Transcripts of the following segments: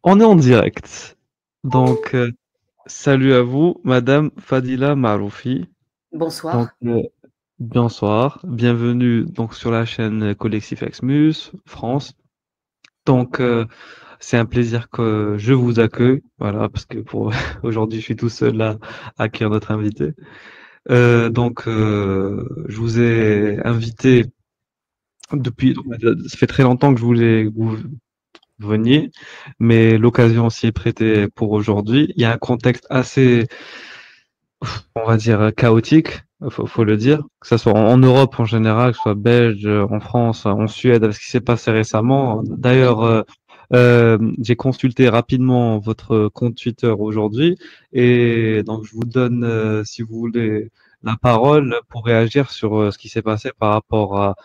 On est en direct. Donc, salut à vous, Madame Fadila Maroufi. Donc, Bonsoir. bonsoir. Bienvenue donc sur la chaîne Collectif Exmus France. Donc, c'est un plaisir que je vous accueille. Voilà, parce que pour aujourd'hui, je suis tout seul là à accueillir notre invité. Je vous ai invité depuis. Donc, ça fait très longtemps que je voulais que vous veniez, mais l'occasion s'y est prêtée pour aujourd'hui. Il y a un contexte assez, on va dire, chaotique, faut le dire, que ce soit en Europe en général, que ce soit belge, en France, en Suède, avec ce qui s'est passé récemment. Oui. D'ailleurs, j'ai consulté rapidement votre compte Twitter aujourd'hui et donc je vous donne, si vous voulez, la parole pour réagir sur ce qui s'est passé par rapport à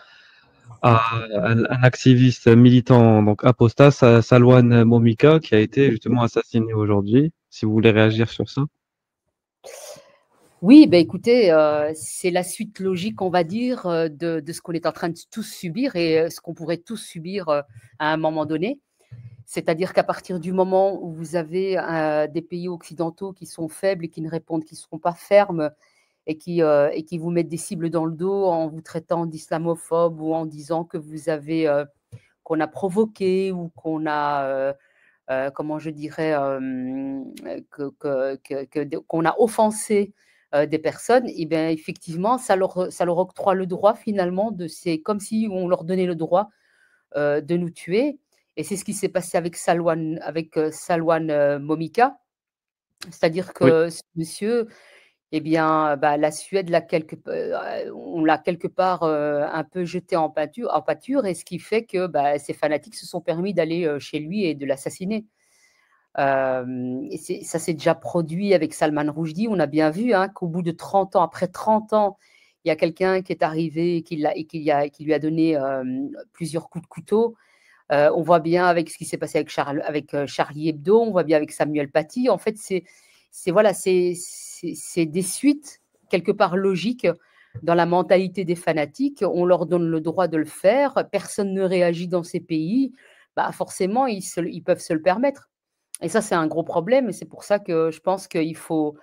un activiste militant donc apostat, Salwan Momika, qui a été justement assassiné aujourd'hui. Si vous voulez réagir sur ça. Oui, bah, écoutez, c'est la suite logique, on va dire, de ce qu'on est en train de tous subir et ce qu'on pourrait tous subir, à un moment donné. C'est-à-dire qu'à partir du moment où vous avez, des pays occidentaux qui sont faibles et qui ne répondent qui ne seront pas fermes et qui vous mettent des cibles dans le dos en vous traitant d'islamophobes ou en disant que vous avez, qu'on a provoqué ou qu'on a, comment je dirais, qu'on a offensé des personnes, et bien effectivement, ça leur octroie le droit finalement de, c'est comme si on leur donnait le droit de nous tuer. Et c'est ce qui s'est passé avec Salwan Momika, c'est-à-dire Oui. que ce monsieur, eh bien, bah, la Suède on l'a quelque part un peu jeté en pâture, et ce qui fait que bah, ces fanatiques se sont permis d'aller chez lui et de l'assassiner. Et ça s'est déjà produit avec Salman Rushdie. On a bien vu hein, qu'au bout de 30 ans, après 30 ans, il y a quelqu'un qui est arrivé qui lui a donné plusieurs coups de couteau. On voit bien avec ce qui s'est passé avec Charlie Hebdo, on voit bien avec Samuel Paty. En fait, voilà, c'est des suites quelque part logiques dans la mentalité des fanatiques. On leur donne le droit de le faire. Personne ne réagit dans ces pays. Bah, forcément, ils peuvent se le permettre. Et ça, c'est un gros problème, et c'est pour ça que je pense il faut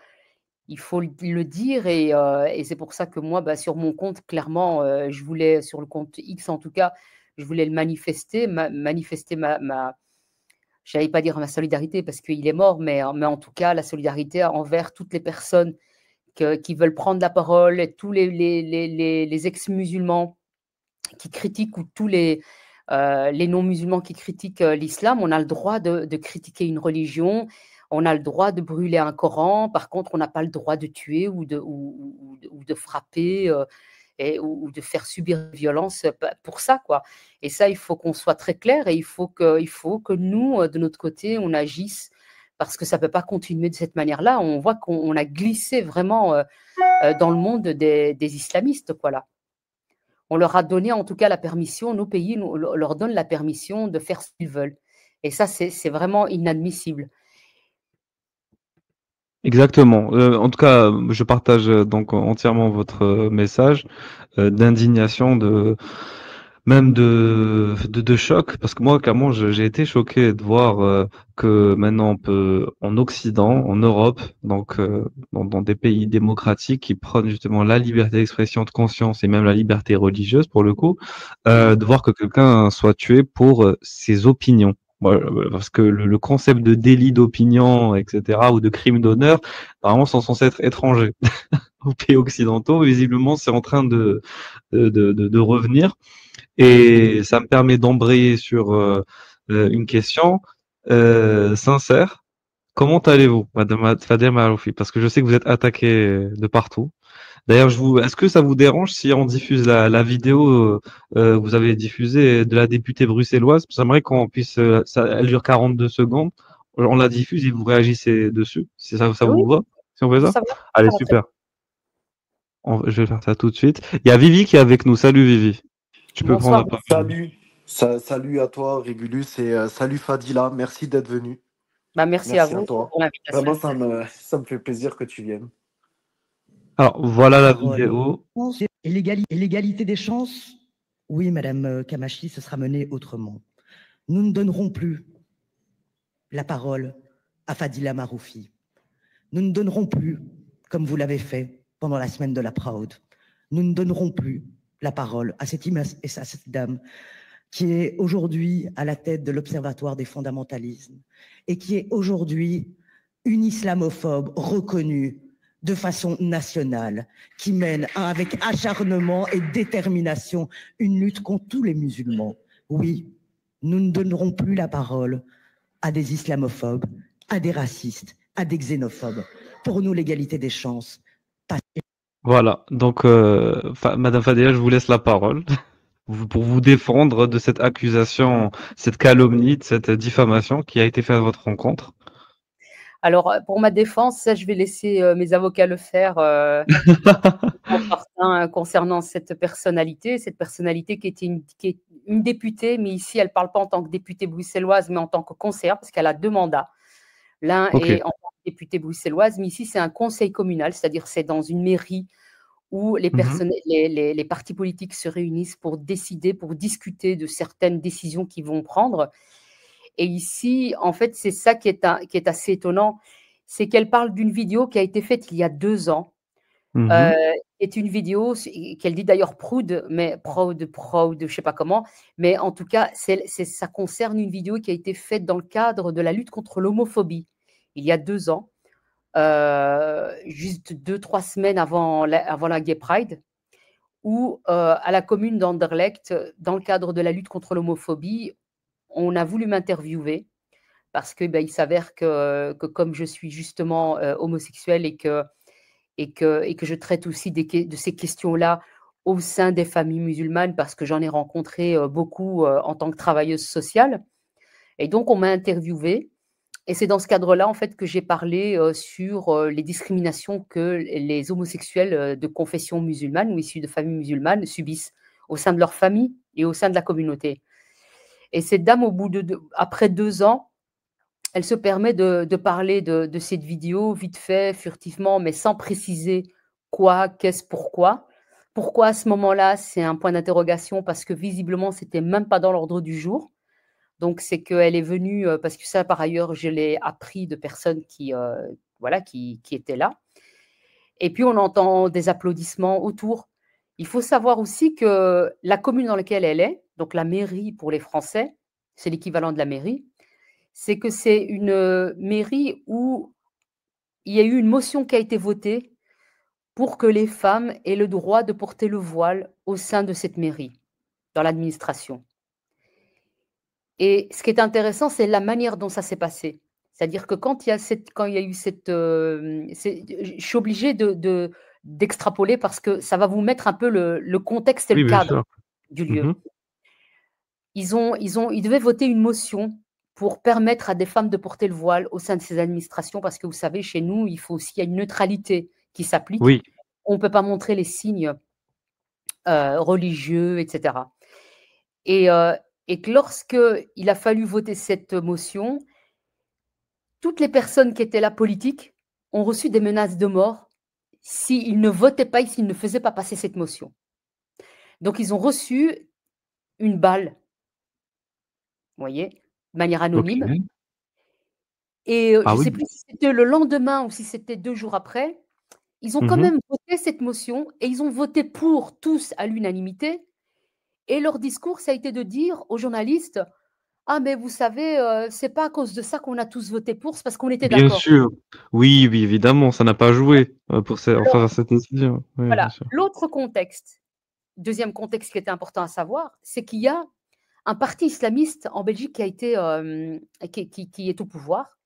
le dire, et c'est pour ça que moi, bah, sur mon compte, clairement, je voulais, sur le compte X en tout cas, je voulais le manifester je n'allais pas dire ma solidarité parce qu'il est mort, mais en tout cas, la solidarité envers toutes les personnes qui veulent prendre la parole, et tous les ex-musulmans qui critiquent, ou tous les non-musulmans qui critiquent l'islam. On a le droit de critiquer une religion, on a le droit de brûler un Coran. Par contre, on n'a pas le droit de tuer ou de frapper ou de faire subir violence pour ça, quoi. Et ça, il faut qu'on soit très clair, et il faut que nous, de notre côté, on agisse, parce que ça ne peut pas continuer de cette manière-là. On voit qu'on a glissé vraiment dans le monde des islamistes, quoi, là. On leur a donné en tout cas la permission, nos pays leur donnent la permission de faire ce qu'ils veulent. Et ça, c'est vraiment inadmissible. Exactement. En tout cas, je partage donc entièrement votre message d'indignation, même de choc, parce que moi, clairement, j'ai été choqué de voir que maintenant on peut, en Occident, en Europe, donc dans des pays démocratiques qui prônent justement la liberté d'expression, de conscience et même la liberté religieuse pour le coup, Mhm. de voir que quelqu'un soit tué pour ses opinions. Parce que le concept de délit d'opinion, etc., ou de crime d'honneur, normalement, sont censés être étrangers aux pays occidentaux. Visiblement, c'est en train de revenir. Et ça me permet d'embrayer sur une question sincère. Comment allez-vous, Madame Fadel Maroufi? Parce que je sais que vous êtes attaqué de partout. D'ailleurs, est-ce que ça vous dérange si on diffuse la vidéo que vous avez diffusée de la députée bruxelloise? J'aimerais qu'on puisse, elle dure 42 secondes. On la diffuse et vous réagissez dessus. Si ça Oui, vous va? Si on fait ça? ça va, Allez, ça va très bien. super. Je vais faire ça tout de suite. Il y a Vivi qui est avec nous. Salut Vivi. Tu peux prendre Bonsoir. la parole. Salut, salut à toi Régulus et salut Fadila, merci d'être venu. Bah, merci à Merci à vous toi. pour l'invitation. Vraiment, ça me fait plaisir que tu viennes. Alors, voilà la Parole. vidéo. Et l'égalité des chances, oui, Madame Kamachi, ce sera mené autrement. Nous ne donnerons plus la parole à Fadila Maroufi. Nous ne donnerons plus, comme vous l'avez fait pendant la semaine de la Proud, nous ne donnerons plus la parole à cette dame qui est aujourd'hui à la tête de l'Observatoire des fondamentalismes et qui est aujourd'hui une islamophobe reconnue de façon nationale, qui mène avec acharnement et détermination une lutte contre tous les musulmans. Oui, nous ne donnerons plus la parole à des islamophobes, à des racistes, à des xénophobes. Pour nous, l'égalité des chances. Voilà, donc Madame Fadela, je vous laisse la parole pour vous défendre de cette accusation, cette calomnie, de cette diffamation qui a été faite à votre rencontre. Alors, pour ma défense, ça, je vais laisser mes avocats le faire concernant cette personnalité qui est une députée, mais ici, elle ne parle pas en tant que députée bruxelloise, mais en tant que conseillère, parce qu'elle a 2 mandats. L'un est en tant que députée bruxelloise, mais ici, c'est un conseil communal, c'est-à-dire c'est dans une mairie où les partis politiques se réunissent pour décider, pour discuter de certaines décisions qu'ils vont prendre. Et ici, en fait, c'est ça qui est assez étonnant, c'est qu'elle parle d'une vidéo qui a été faite il y a 2 ans, est une vidéo qu'elle dit d'ailleurs Proud, mais Proud, je ne sais pas comment, mais en tout cas, ça concerne une vidéo qui a été faite dans le cadre de la lutte contre l'homophobie, il y a 2 ans, juste 2-3 semaines avant la Gay Pride, où à la commune d'Anderlecht, dans le cadre de la lutte contre l'homophobie, on a voulu m'interviewer parce que il s'avère que comme je suis justement homosexuelle et que je traite aussi de ces questions-là au sein des familles musulmanes, parce que j'en ai rencontré beaucoup en tant que travailleuse sociale. Et donc, on m'a interviewée. Et c'est dans ce cadre-là, en fait, que j'ai parlé sur les discriminations que les homosexuels de confession musulmane ou issus de familles musulmanes subissent au sein de leur famille et au sein de la communauté. Et cette dame, après 2 ans, elle se permet de parler de cette vidéo vite fait, furtivement, mais sans préciser quoi, qu'est-ce, pourquoi. Pourquoi à ce moment-là, c'est un point d'interrogation, parce que visiblement, ce n'était même pas dans l'ordre du jour. Donc, c'est qu'elle est venue, parce que ça, par ailleurs, je l'ai appris de personnes qui étaient là. Et puis, on entend des applaudissements autour. Il faut savoir aussi que la commune dans laquelle elle est, donc la mairie pour les Français, c'est l'équivalent de la mairie, c'est que c'est une mairie où il y a eu une motion qui a été votée pour que les femmes aient le droit de porter le voile au sein de cette mairie, dans l'administration. Et ce qui est intéressant, c'est la manière dont ça s'est passé. C'est-à-dire que quand il y a eu cette... je suis obligée d'extrapoler parce que ça va vous mettre un peu le contexte et le cadre du lieu. Ils devaient voter une motion pour permettre à des femmes de porter le voile au sein de ces administrations, parce que vous savez, chez nous, il faut aussi, il y a une neutralité qui s'applique. Oui. On ne peut pas montrer les signes religieux, etc. Et que lorsqu'il a fallu voter cette motion, toutes les personnes qui étaient là politiques ont reçu des menaces de mort s'ils ne votaient pas, s'ils ne faisaient pas passer cette motion. Donc, ils ont reçu une balle, vous voyez, de manière anonyme. Okay. Et je ne sais plus si c'était le lendemain ou si c'était 2 jours après, ils ont quand même voté cette motion et ils ont voté pour tous à l'unanimité. Et leur discours, ça a été de dire aux journalistes: ah, mais vous savez, c'est pas à cause de ça qu'on a tous voté pour, c'est parce qu'on était d'accord. Bien sûr, oui, évidemment, ça n'a pas joué pour faire cette décision. Oui, voilà. L'autre contexte, deuxième contexte qui était important à savoir, c'est qu'il y a un parti islamiste en Belgique qui a été, qui est au pouvoir.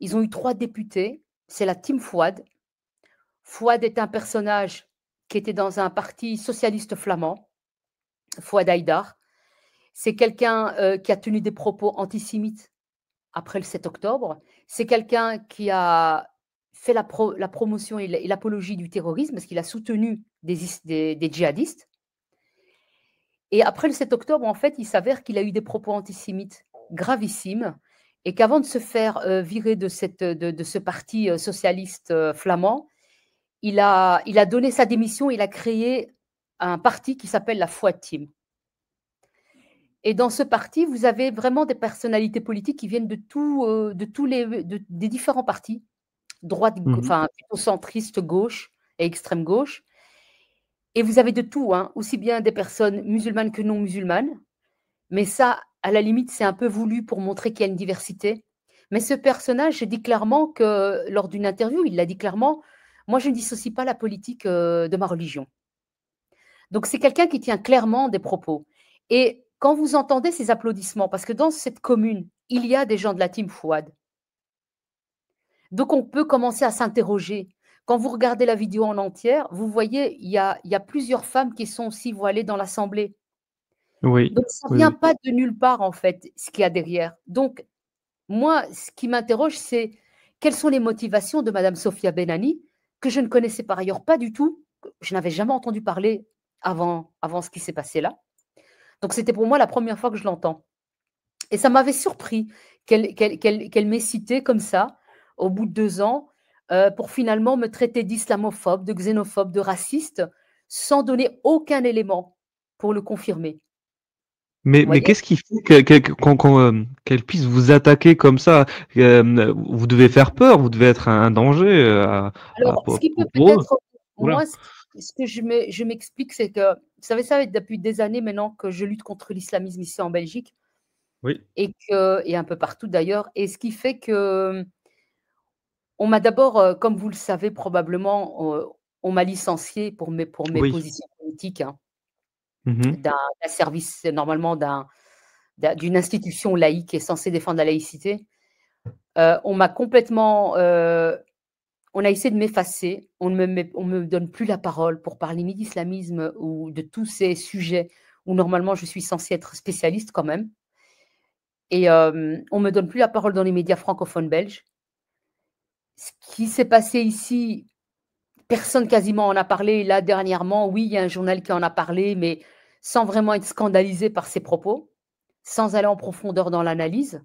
Ils ont eu 3 députés, c'est la Team Fouad. Fouad est un personnage qui était dans un parti socialiste flamand, Fouad Haïdar. C'est quelqu'un qui a tenu des propos antisémites après le 7 octobre. C'est quelqu'un qui a fait la promotion et l'apologie du terrorisme, parce qu'il a soutenu des djihadistes. Et après le 7 octobre, en fait, il s'avère qu'il a eu des propos antisémites gravissimes, et qu'avant de se faire virer de ce parti socialiste flamand, il a donné sa démission, il a créé un parti qui s'appelle la Fouad Team. Et dans ce parti, vous avez vraiment des personnalités politiques qui viennent de des différents partis, droite, enfin plutôt centriste, gauche et extrême gauche. Et vous avez de tout, hein, aussi bien des personnes musulmanes que non musulmanes. Mais ça, à la limite, c'est un peu voulu pour montrer qu'il y a une diversité. Mais ce personnage dit clairement que, lors d'une interview, il l'a dit clairement, moi, je ne dissocie pas la politique de ma religion. Donc, c'est quelqu'un qui tient clairement des propos. Et quand vous entendez ces applaudissements, parce que dans cette commune, il y a des gens de la team Fouad. Donc, on peut commencer à s'interroger. Quand vous regardez la vidéo en entière, vous voyez, il y a plusieurs femmes qui sont aussi voilées dans l'Assemblée. Oui. Donc, ça ne vient pas de nulle part, en fait, ce qu'il y a derrière. Donc, moi, ce qui m'interroge, c'est quelles sont les motivations de Madame Sophia Benani, que je ne connaissais par ailleurs pas du tout. Je n'avais jamais entendu parler avant ce qui s'est passé là. Donc, c'était pour moi la première fois que je l'entends. Et ça m'avait surpris qu'elle m'ait cité comme ça, au bout de 2 ans, pour finalement me traiter d'islamophobe, de xénophobe, de raciste, sans donner aucun élément pour le confirmer. Mais qu'est-ce qui fait qu'elle puisse vous attaquer comme ça? Vous devez faire peur, vous devez être un danger Alors, ce qui peut pour eux. peut-être, Voilà. moi, ce que je m'explique, c'est que, vous savez, ça fait depuis des années maintenant que je lutte contre l'islamisme ici en Belgique. Oui. Et un peu partout d'ailleurs. Et ce qui fait que on m'a d'abord, comme vous le savez probablement, on m'a licenciée pour mes Oui. positions politiques, hein, Mhm. d'un service, normalement d'une institution laïque qui est censée défendre la laïcité. On m'a complètement, on a essayé de m'effacer. On ne me donne plus la parole pour parler ni d'islamisme ou de tous ces sujets où normalement je suis censée être spécialiste quand même. Et on ne me donne plus la parole dans les médias francophones belges. Ce qui s'est passé ici, personne quasiment en a parlé. Là, dernièrement, oui, il y a un journal qui en a parlé, mais sans vraiment être scandalisé par ses propos, sans aller en profondeur dans l'analyse.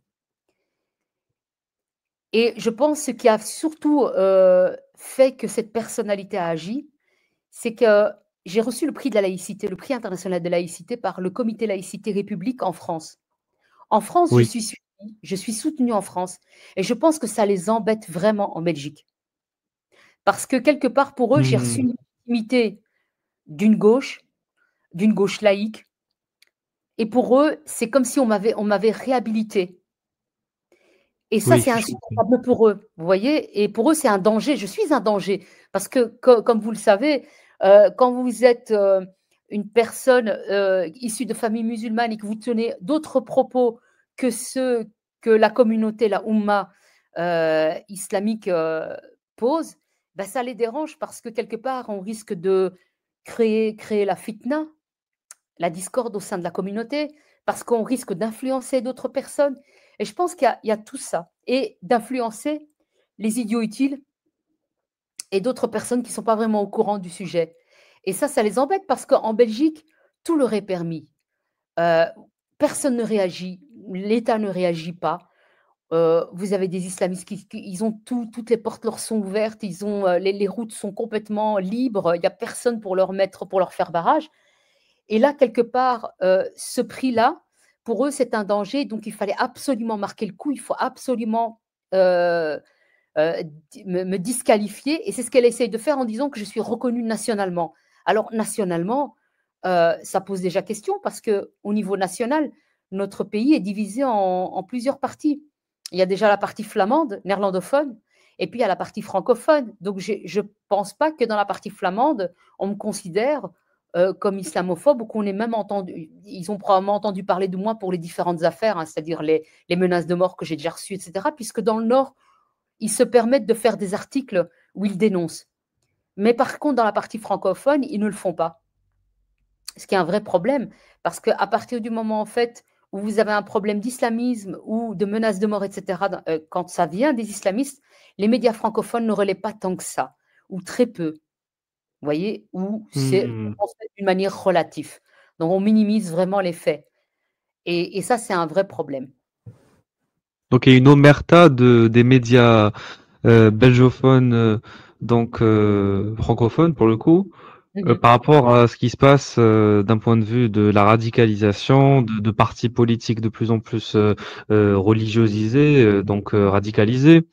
Et je pense ce qui a surtout fait que cette personnalité a agi, c'est que j'ai reçu le prix de la laïcité, le prix international de laïcité par le Comité Laïcité République en France. En France, Oui. je suis soutenue en France. Et je pense que ça les embête vraiment en Belgique. Parce que quelque part, pour eux, j'ai reçu une légitimité d'une gauche laïque. Et pour eux, c'est comme si on m'avait réhabilité. Et ça, Oui, c'est insupportable pour eux, vous voyez. Et pour eux, c'est un danger. Je suis un danger. Parce que, comme vous le savez, quand vous êtes une personne issue de famille musulmane et que vous tenez d'autres propos que ceux que la communauté, la Oumma islamique pose, ben, ça les dérange parce que quelque part, on risque de créer la fitna, la discorde au sein de la communauté, parce qu'on risque d'influencer d'autres personnes. Et je pense qu'il y a tout ça. Et d'influencer les idiots utiles et d'autres personnes qui ne sont pas vraiment au courant du sujet. Et ça les embête parce qu'en Belgique, tout leur est permis. Personne ne réagit, l'État ne réagit pas. Vous avez des islamistes ils ont toutes les portes leur sont ouvertes, ils ont, les routes sont complètement libres, il n'y a personne pour leur faire barrage. Et là, quelque part, ce prix-là, pour eux, c'est un danger. Donc, il fallait absolument marquer le coup. Il faut absolument me disqualifier. Et c'est ce qu'elle essaye de faire en disant que je suis reconnue nationalement. Alors, nationalement, ça pose déjà question parce qu'au niveau national, notre pays est divisé en plusieurs parties. Il y a déjà la partie flamande, néerlandophone, et puis il y a la partie francophone. Donc, je ne pense pas que dans la partie flamande, on me considère comme islamophobe ou qu'on ait même entendu, ils ont probablement entendu parler de moi pour les différentes affaires, hein, c'est-à-dire les menaces de mort que j'ai déjà reçues, etc. Puisque dans le Nord, ils se permettent de faire des articles où ils dénoncent. Mais par contre, dans la partie francophone, ils ne le font pas. Ce qui est un vrai problème, parce qu'à partir du moment, en fait, où vous avez un problème d'islamisme ou de menaces de mort, etc., quand ça vient des islamistes, les médias francophones ne relaient pas tant que ça, ou très peu. Vous voyez, ou c'est d'une manière relative. Donc, on minimise vraiment les faits. Et ça, c'est un vrai problème. Donc, il y a une omerta des médias belgophones, donc francophones pour le coup, Par rapport à ce qui se passe d'un point de vue de la radicalisation, de partis politiques de plus en plus religiosisés, donc radicalisés.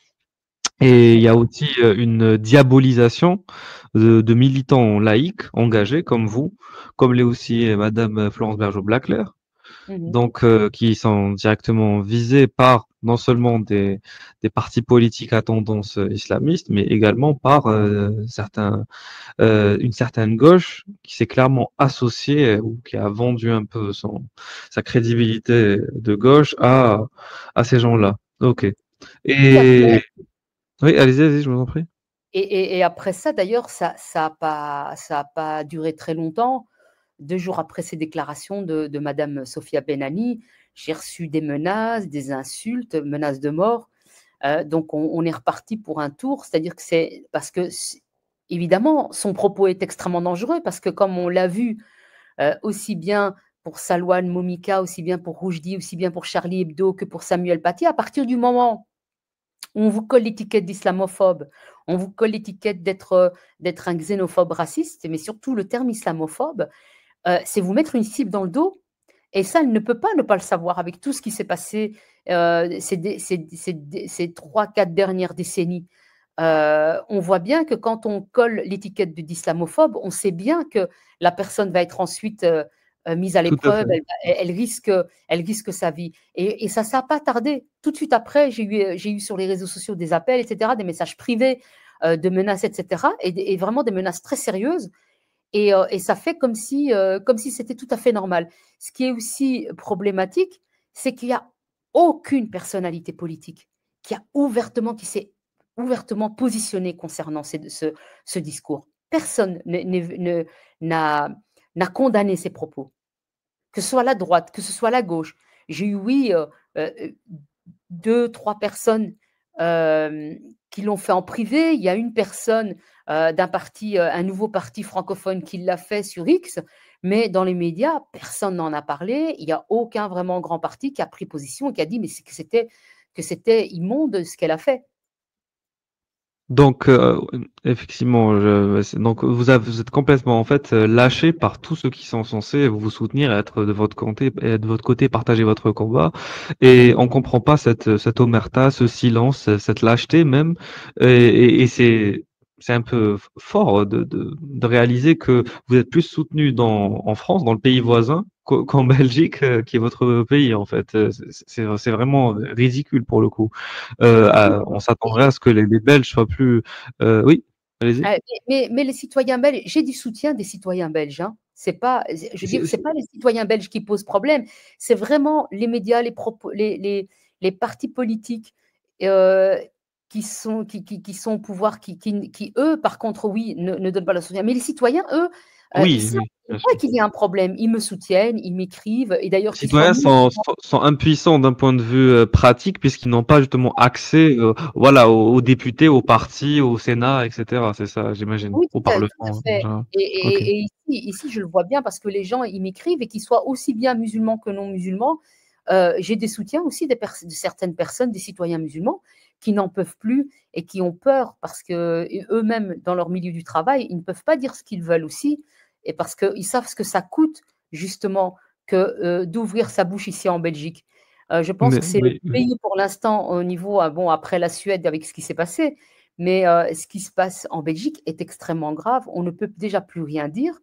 Et il y a aussi une diabolisation de militants laïcs engagés comme vous, comme l'est aussi Madame Florence Bergeau-Blaclair, donc qui sont directement visés par non seulement des partis politiques à tendance islamiste, mais également par une certaine gauche qui s'est clairement associée ou qui a vendu un peu sa crédibilité de gauche à ces gens-là. Ok. Et oui, allez-y, je vous en prie. Et après ça, d'ailleurs, ça a pas duré très longtemps. 2 jours après ces déclarations de Madame Sophia Benani, j'ai reçu des menaces, des insultes, menaces de mort. Donc on est reparti pour un tour, c'est-à-dire que c'est parce que évidemment son propos est extrêmement dangereux parce que comme on l'a vu aussi bien pour Salwan Momika, aussi bien pour Roujdi, aussi bien pour Charlie Hebdo que pour Samuel Paty, à partir du moment où on vous colle l'étiquette d'islamophobe, on vous colle l'étiquette d'être un xénophobe raciste, mais surtout le terme islamophobe, c'est vous mettre une cible dans le dos. Et ça, elle ne peut pas ne pas le savoir avec tout ce qui s'est passé ces 3-4 dernières décennies. On voit bien que quand on colle l'étiquette d'islamophobe, on sait bien que la personne va être ensuite mise à Tout à l'épreuve, fait. elle risque sa vie. Et ça n'a pas tardé. Tout de suite après, j'ai eu sur les réseaux sociaux des appels, etc., des messages privés, de menaces, etc., et vraiment des menaces très sérieuses. Et ça fait comme si c'était tout à fait normal. Ce qui est aussi problématique, c'est qu'il n'y a aucune personnalité politique qui s'est ouvertement positionnée concernant ce discours. Personne n'a condamné ces propos, que ce soit la droite, que ce soit la gauche. J'ai eu, oui, 2-3 personnes qui l'ont fait en privé. Il y a une personne d'un parti, un nouveau parti francophone qui l'a fait sur X, mais dans les médias, personne n'en a parlé. Il n'y a aucun vraiment grand parti qui a pris position et qui a dit mais que c'était immonde ce qu'elle a fait. Donc, effectivement, donc vous êtes complètement en fait lâché par tous ceux qui sont censés vous soutenir, être de votre côté, partager votre combat, et on comprend pas cette omerta, ce silence, cette lâcheté même, et c'est un peu fort de réaliser que vous êtes plus soutenu en France, dans le pays voisin, qu'en Belgique, qui est votre pays en fait. C'est vraiment ridicule pour le coup. On s'attendrait à ce que les Belges soient plus. Oui, allez-y. Mais les citoyens belges, j'ai du soutien des citoyens belges. Hein. C'est pas, je veux dire, c'est pas les citoyens belges qui posent problème, c'est vraiment les médias, les partis politiques qui sont au pouvoir, qui eux, par contre, oui, ne donnent pas leur soutien. Mais les citoyens, eux, ils Oui, savent oui, bien pas sûr. qu'il y a un problème. Ils me soutiennent, ils m'écrivent, et d'ailleurs, Les qu'ils soient citoyens musulmans. sont impuissants d'un point de vue pratique puisqu'ils n'ont pas justement accès, voilà, aux députés, aux partis, au Sénat, etc. C'est ça, j'imagine, Oui, au tout à Parlement. fait. Genre. Et, Ok. et, et ici, je le vois bien parce que les gens, ils m'écrivent et qu'ils soient aussi bien musulmans que non musulmans. J'ai des soutiens aussi de certaines personnes, des citoyens musulmans, qui n'en peuvent plus et qui ont peur parce que eux-mêmes, dans leur milieu du travail, ils ne peuvent pas dire ce qu'ils veulent aussi et parce qu'ils savent ce que ça coûte justement que d'ouvrir sa bouche ici en Belgique. Je pense Mais que c'est le oui, oui. pays pour l'instant au niveau, bon, après la Suède avec ce qui s'est passé, mais ce qui se passe en Belgique est extrêmement grave. On ne peut déjà plus rien dire.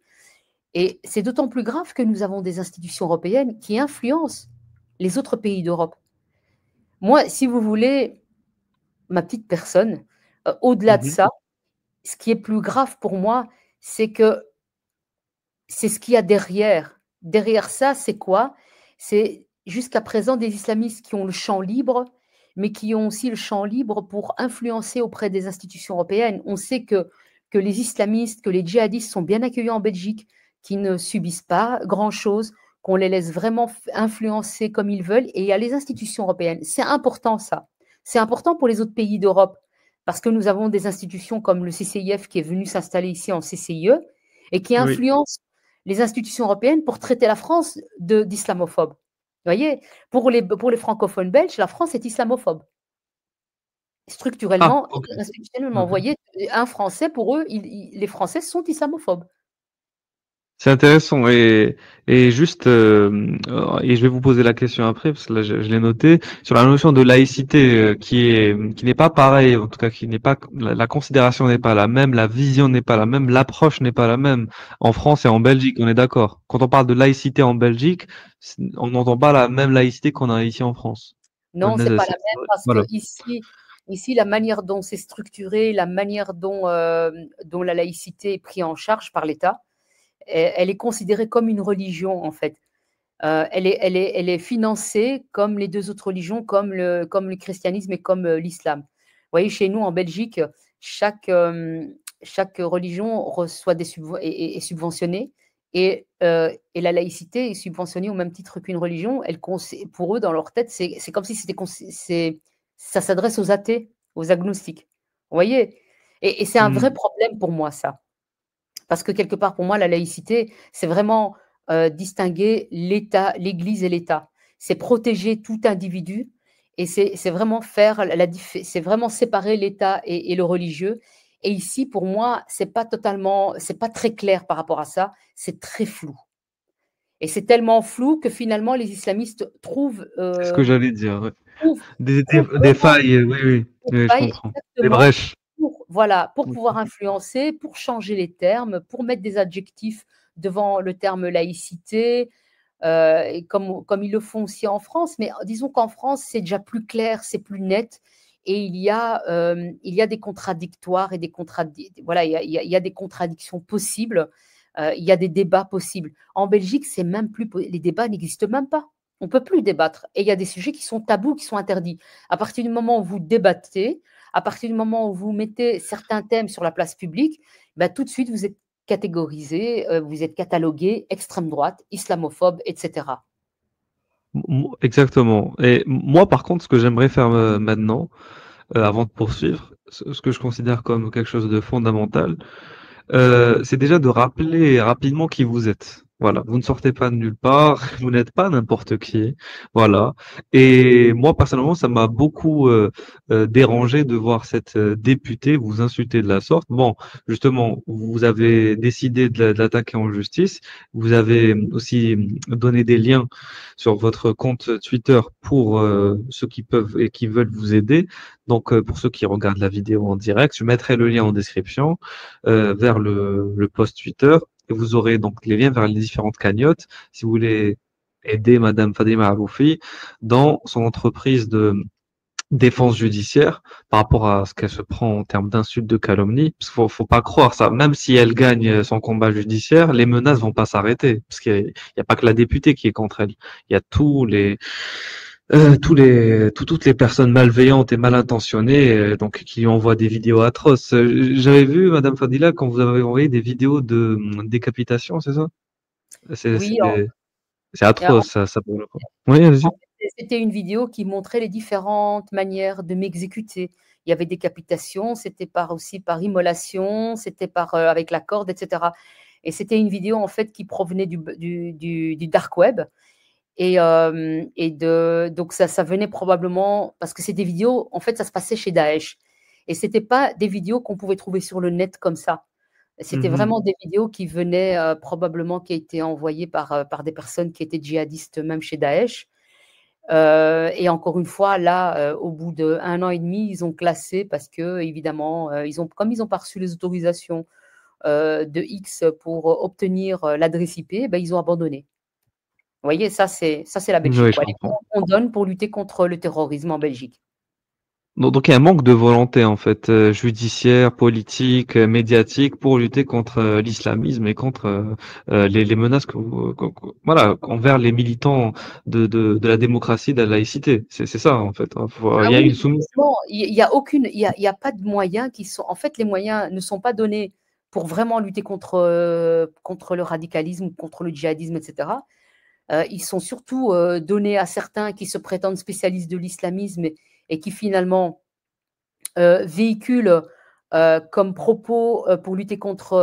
Et c'est d'autant plus grave que nous avons des institutions européennes qui influencent les autres pays d'Europe. Moi, si vous voulez, ma petite personne, au-delà de Mhm. ça, ce qui est plus grave pour moi, c'est que c'est ce qu'il y a derrière. Derrière ça, c'est quoi? C'est jusqu'à présent des islamistes qui ont le champ libre, mais qui ont aussi le champ libre pour influencer auprès des institutions européennes. On sait que les islamistes, que les djihadistes sont bien accueillis en Belgique, qui ne subissent pas grand-chose, qu'on les laisse vraiment influencer comme ils veulent. Et il y a les institutions européennes. C'est important ça. C'est important pour les autres pays d'Europe, parce que nous avons des institutions comme le CCIF qui est venu s'installer ici en CCIE et qui Oui. influence les institutions européennes pour traiter la France d'islamophobe. Vous voyez, pour les francophones belges, la France est islamophobe. Ah, Structurellement ok. et institutionnellement. Vous Ok. voyez, un Français, pour eux, les Français sont islamophobes. C'est intéressant et juste et je vais vous poser la question après parce que là je l'ai noté sur la notion de laïcité qui n'est pas pareille, en tout cas qui n'est pas la considération n'est pas la même, la vision n'est pas la même, l'approche n'est pas la même en France et en Belgique, on est d'accord. Quand on parle de laïcité en Belgique, on n'entend pas la même laïcité qu'on a ici en France. Non, c'est pas la même parce Voilà. que ici, la manière dont c'est structuré, la manière dont la laïcité est prise en charge par l'État, elle est considérée comme une religion en fait. Elle est financée comme les deux autres religions, comme le christianisme et comme l'islam. Vous voyez, chez nous en Belgique, chaque religion reçoit est subventionnée et la laïcité est subventionnée au même titre qu'une religion. Pour eux, dans leur tête, c'est comme si ça s'adresse aux athées, aux agnostiques. Vous voyez? Et c'est un vrai problème pour moi, ça. Parce que quelque part, pour moi, la laïcité, c'est vraiment distinguer l'État, l'Église et l'État. C'est protéger tout individu et c'est vraiment c'est vraiment séparer l'État et le religieux. Et ici, pour moi, c'est pas très clair par rapport à ça. C'est très flou. Et c'est tellement flou que finalement, les islamistes C'est ce que j'allais dire. Ouais. trouvent Des failles, oui, je failles comprends. Des exactement brèches. pour pouvoir influencer, pour changer les termes, pour mettre des adjectifs devant le terme laïcité, et comme ils le font aussi en France. Mais disons qu'en France, c'est déjà plus clair, c'est plus net. Et il y a des contradictoires et voilà, il y a des contradictions possibles. Il y a des débats possibles. En Belgique, c'est même plus les débats n'existent même pas. On ne peut plus débattre. Et il y a des sujets qui sont tabous, qui sont interdits. À partir du moment où vous débattez, à partir du moment où vous mettez certains thèmes sur la place publique, bah, tout de suite, vous êtes catégorisé, vous êtes catalogué extrême droite, islamophobe, etc. Exactement. Et moi, par contre, ce que j'aimerais faire maintenant, avant de poursuivre, ce que je considère comme quelque chose de fondamental, c'est déjà de rappeler rapidement qui vous êtes. Voilà, vous ne sortez pas de nulle part, vous n'êtes pas n'importe qui. Voilà. Et moi, personnellement, ça m'a beaucoup dérangé de voir cette députée vous insulter de la sorte. Bon, justement, vous avez décidé de l'attaquer en justice. Vous avez aussi donné des liens sur votre compte Twitter pour ceux qui peuvent et qui veulent vous aider. Donc, pour ceux qui regardent la vidéo en direct, je mettrai le lien en description vers le post Twitter et vous aurez donc les liens vers les différentes cagnottes si vous voulez aider Madame Fadima Aroufi dans son entreprise de défense judiciaire par rapport à ce qu'elle se prend en termes d'insultes, de calomnie. Parce qu'il faut pas croire ça. Même si elle gagne son combat judiciaire, les menaces vont pas s'arrêter. Parce qu'il y a pas que la députée qui est contre elle. Il y a toutes les personnes malveillantes et mal intentionnées, donc qui lui envoient des vidéos atroces. J'avais vu, Madame Fadila, quand vous avez envoyé des vidéos de décapitation, c'est ça? C'est Oui, c'est atroce, ça pour le coup. Oui, allez-y. en fait, c'était une vidéo qui montrait les différentes manières de m'exécuter. Il y avait décapitation, c'était aussi par immolation, c'était avec la corde, etc. Et c'était une vidéo en fait qui provenait du dark web. Donc ça venait probablement parce que c'est des vidéos, en fait, ça se passait chez Daesh. Et c'était pas des vidéos qu'on pouvait trouver sur le net comme ça. C'était vraiment des vidéos qui venaient probablement, qui étaient envoyées par des personnes qui étaient djihadistes même chez Daesh. Et encore une fois, là, au bout d'1 an et demi, ils ont classé parce que, évidemment, comme ils ont pas reçu les autorisations de X pour obtenir l'adresse IP, ben, ils ont abandonné. Vous voyez, ça c'est la Belgique, Oui, je quoi. Les comprends. moyens qu'on donne pour lutter contre le terrorisme en Belgique. Donc il y a un manque de volonté en fait judiciaire, politique, médiatique pour lutter contre l'islamisme et contre les menaces voilà envers les militants de la démocratie, de la laïcité. C'est ça en fait. Il y a Oui, une soumission. justement, il y a pas de moyens qui sont. En fait, les moyens ne sont pas donnés pour vraiment lutter contre le radicalisme, contre le djihadisme, etc. Ils sont surtout donnés à certains qui se prétendent spécialistes de l'islamisme et qui finalement véhiculent comme propos pour lutter contre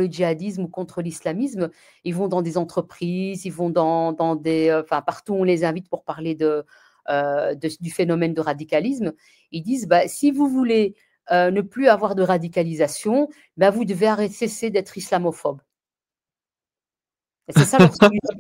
le djihadisme ou contre l'islamisme. Ils vont dans des entreprises, ils vont dans des, enfin partout où on les invite pour parler du phénomène de radicalisme. Ils disent, bah, si vous voulez ne plus avoir de radicalisation, bah, vous devez cesser d'être islamophobe. Et c'est ça leur solution.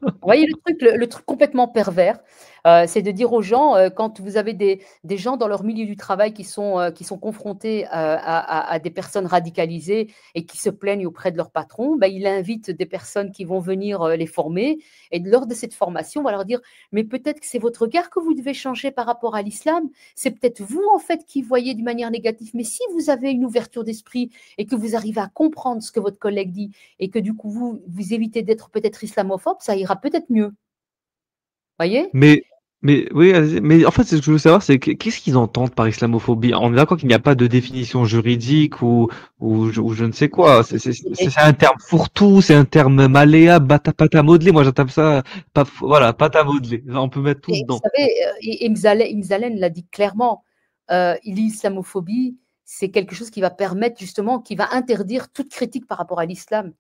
Vous voyez le truc complètement pervers, c'est de dire aux gens, quand vous avez des gens dans leur milieu du travail qui sont confrontés, à des personnes radicalisées et qui se plaignent auprès de leur patron, bah, il invite des personnes qui vont venir, les former et lors de cette formation, on va leur dire: «Mais peut-être que c'est votre regard que vous devez changer par rapport à l'islam. C'est peut-être vous, en fait, qui voyez d'une manière négative. Mais si vous avez une ouverture d'esprit et que vous arrivez à comprendre ce que votre collègue dit et que du coup vous évitez d'être peut-être islamophobe, ça ira peut-être mieux». Voyez? Mais, mais oui, vas-y. Mais en fait, ce que je veux savoir, c'est qu'est-ce qu'ils entendent par islamophobie? On est d'accord qu'il n'y a pas de définition juridique ou je ne sais quoi. C'est un terme fourre-tout, c'est un terme malléable, pâte à modeler. Moi, j'appelle ça, pas, voilà, pâte à modeler. On peut mettre tout Et vous dedans. savez, Imzalen l'a dit clairement, l'islamophobie, c'est quelque chose qui va permettre justement, qui va interdire toute critique par rapport à l'islam.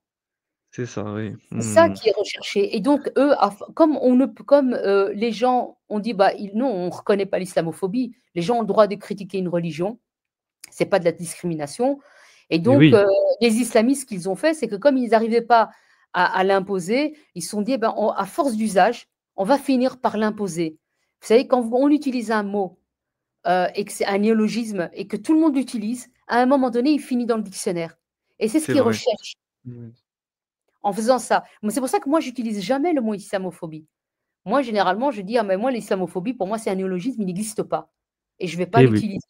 C'est ça, oui. C'est ça qui est recherché. Et donc, eux, comme les gens ont dit, bah, non, on ne reconnaît pas l'islamophobie, les gens ont le droit de critiquer une religion, ce n'est pas de la discrimination. Et Et donc, oui, les islamistes, ce qu'ils ont fait, c'est que comme ils n'arrivaient pas à l'imposer, ils se sont dit, eh ben, à force d'usage, on va finir par l'imposer. Vous savez, quand on utilise un mot et que c'est un néologisme et que tout le monde l'utilise, à un moment donné, il finit dans le dictionnaire. Et c'est ce c'est qu'ils vrai. recherchent en faisant ça. C'est pour ça que moi, j'utilise jamais le mot islamophobie. Moi, généralement, je dis, ah, mais moi, l'islamophobie, pour moi, c'est un néologisme, il n'existe pas. Et je ne vais pas Et oui. l'utiliser.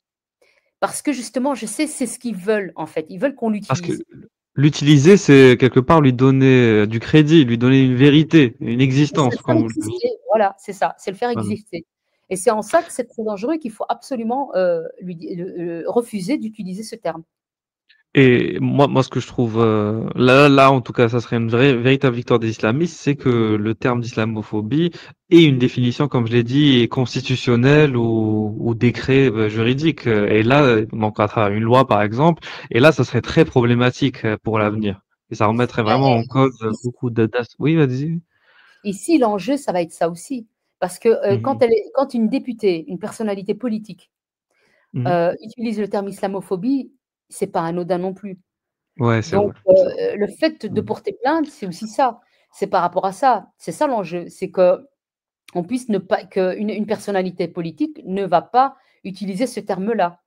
Parce que justement, je sais, c'est ce qu'ils veulent, en fait. Ils veulent qu'on Parce que l'utilise. l'utiliser, c'est quelque part lui donner du crédit, lui donner une vérité, une C'est existence, le faire comme vous le dites. exister. Voilà, c'est ça. C'est le faire Voilà. exister. Et c'est en ça que c'est très dangereux et qu'il faut absolument refuser d'utiliser ce terme. Et moi, ce que je trouve là, en tout cas, ça serait une véritable victoire des islamistes, c'est que le terme d'islamophobie ait une définition, comme je l'ai dit, constitutionnelle ou décret juridique. Et là, donc à travers une loi, par exemple, et là, ça serait très problématique pour l'avenir. Et ça remettrait vraiment en cause Ici, beaucoup de. Oui, vas-y. ici, l'enjeu, ça va être ça aussi. Parce que Mhm. quand une députée, une personnalité politique, Mhm. utilise le terme islamophobie, c'est pas anodin non plus. Ouais, c'est Donc, vrai. le fait de Mhm. porter plainte, c'est aussi ça. C'est par rapport à ça. C'est ça l'enjeu. C'est qu'on puisse ne pas, une personnalité politique ne va pas utiliser ce terme-là.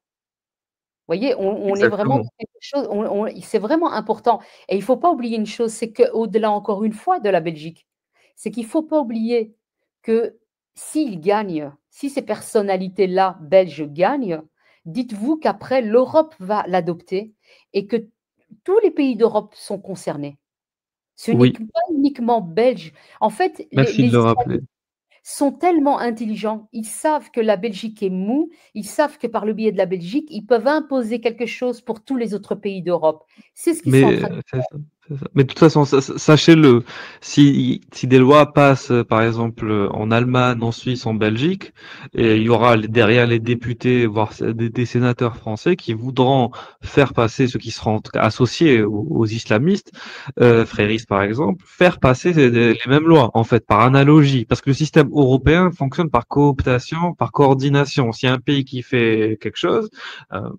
Vous voyez, on est vraiment Exactement. dans quelque chose, c'est vraiment important. Et il ne faut pas oublier une chose, c'est qu'au-delà, encore une fois, de la Belgique, c'est qu'il ne faut pas oublier que s'ils gagnent, si ces personnalités-là, belges, gagnent, dites-vous qu'après, l'Europe va l'adopter et que tous les pays d'Europe sont concernés. Ce n'est Oui, pas uniquement belge. En fait, merci de les le rappeler. Israéliens sont tellement intelligents, ils savent que la Belgique est mou, ils savent que par le biais de la Belgique, ils peuvent imposer quelque chose pour tous les autres pays d'Europe. C'est ce qu'ils sont en Mais train de c'est ça, c'est ça. Mais de toute façon, sachez-le, si des lois passent, par exemple, en Allemagne, en Suisse, en Belgique, et il y aura derrière les députés, voire des sénateurs français qui voudront faire passer ceux qui seront en tout cas associés aux islamistes, fréristes par exemple, faire passer les mêmes lois, en fait, par analogie, parce que le système européen fonctionne par cooptation, par coordination. S'il y a un pays qui fait quelque chose,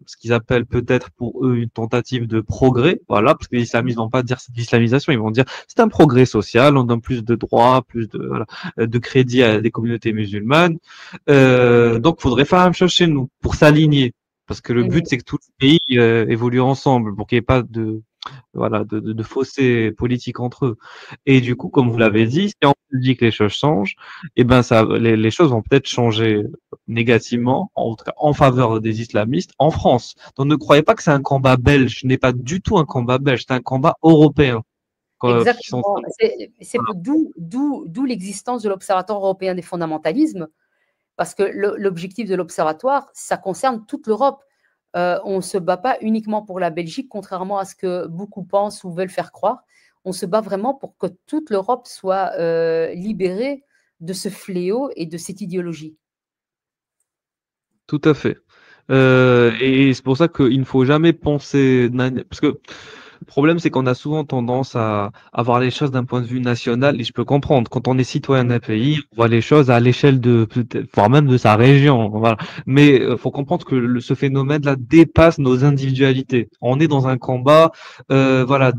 ce qu'ils appellent peut-être pour eux une tentative de progrès, voilà, parce que les islamistes vont pas dire c'est de l'islamisation, ils vont dire c'est un progrès social, on donne plus de droits, plus de, voilà, de crédit à des communautés musulmanes. Donc, il faudrait faire la même chose chez nous pour s'aligner, parce que le Mhm. but c'est que tous les pays évoluent ensemble, pour qu'il n'y ait pas de voilà, de fossés politiques entre eux. Et du coup, comme vous l'avez dit, si on dit que les choses changent, eh ben ça, les choses vont peut-être changer négativement, en tout cas en faveur des islamistes en France. Donc ne croyez pas que c'est un combat belge, ce n'est pas du tout un combat belge, c'est un combat européen qui sont. Exactement. D'où l'existence de l'Observatoire européen des fondamentalismes, parce que l'objectif de l'Observatoire, ça concerne toute l'Europe. On ne se bat pas uniquement pour la Belgique, contrairement à ce que beaucoup pensent ou veulent faire croire. On se bat vraiment pour que toute l'Europe soit libérée de ce fléau et de cette idéologie. Tout à fait. Et c'est pour ça qu'il ne faut jamais penser, parce que le problème, c'est qu'on a souvent tendance à voir les choses d'un point de vue national, et je peux comprendre. Quand on est citoyen d'un pays, on voit les choses à l'échelle de, peut-être, voire même de sa région. Voilà. Mais faut comprendre que ce phénomène-là dépasse nos individualités. On est dans un combat, voilà,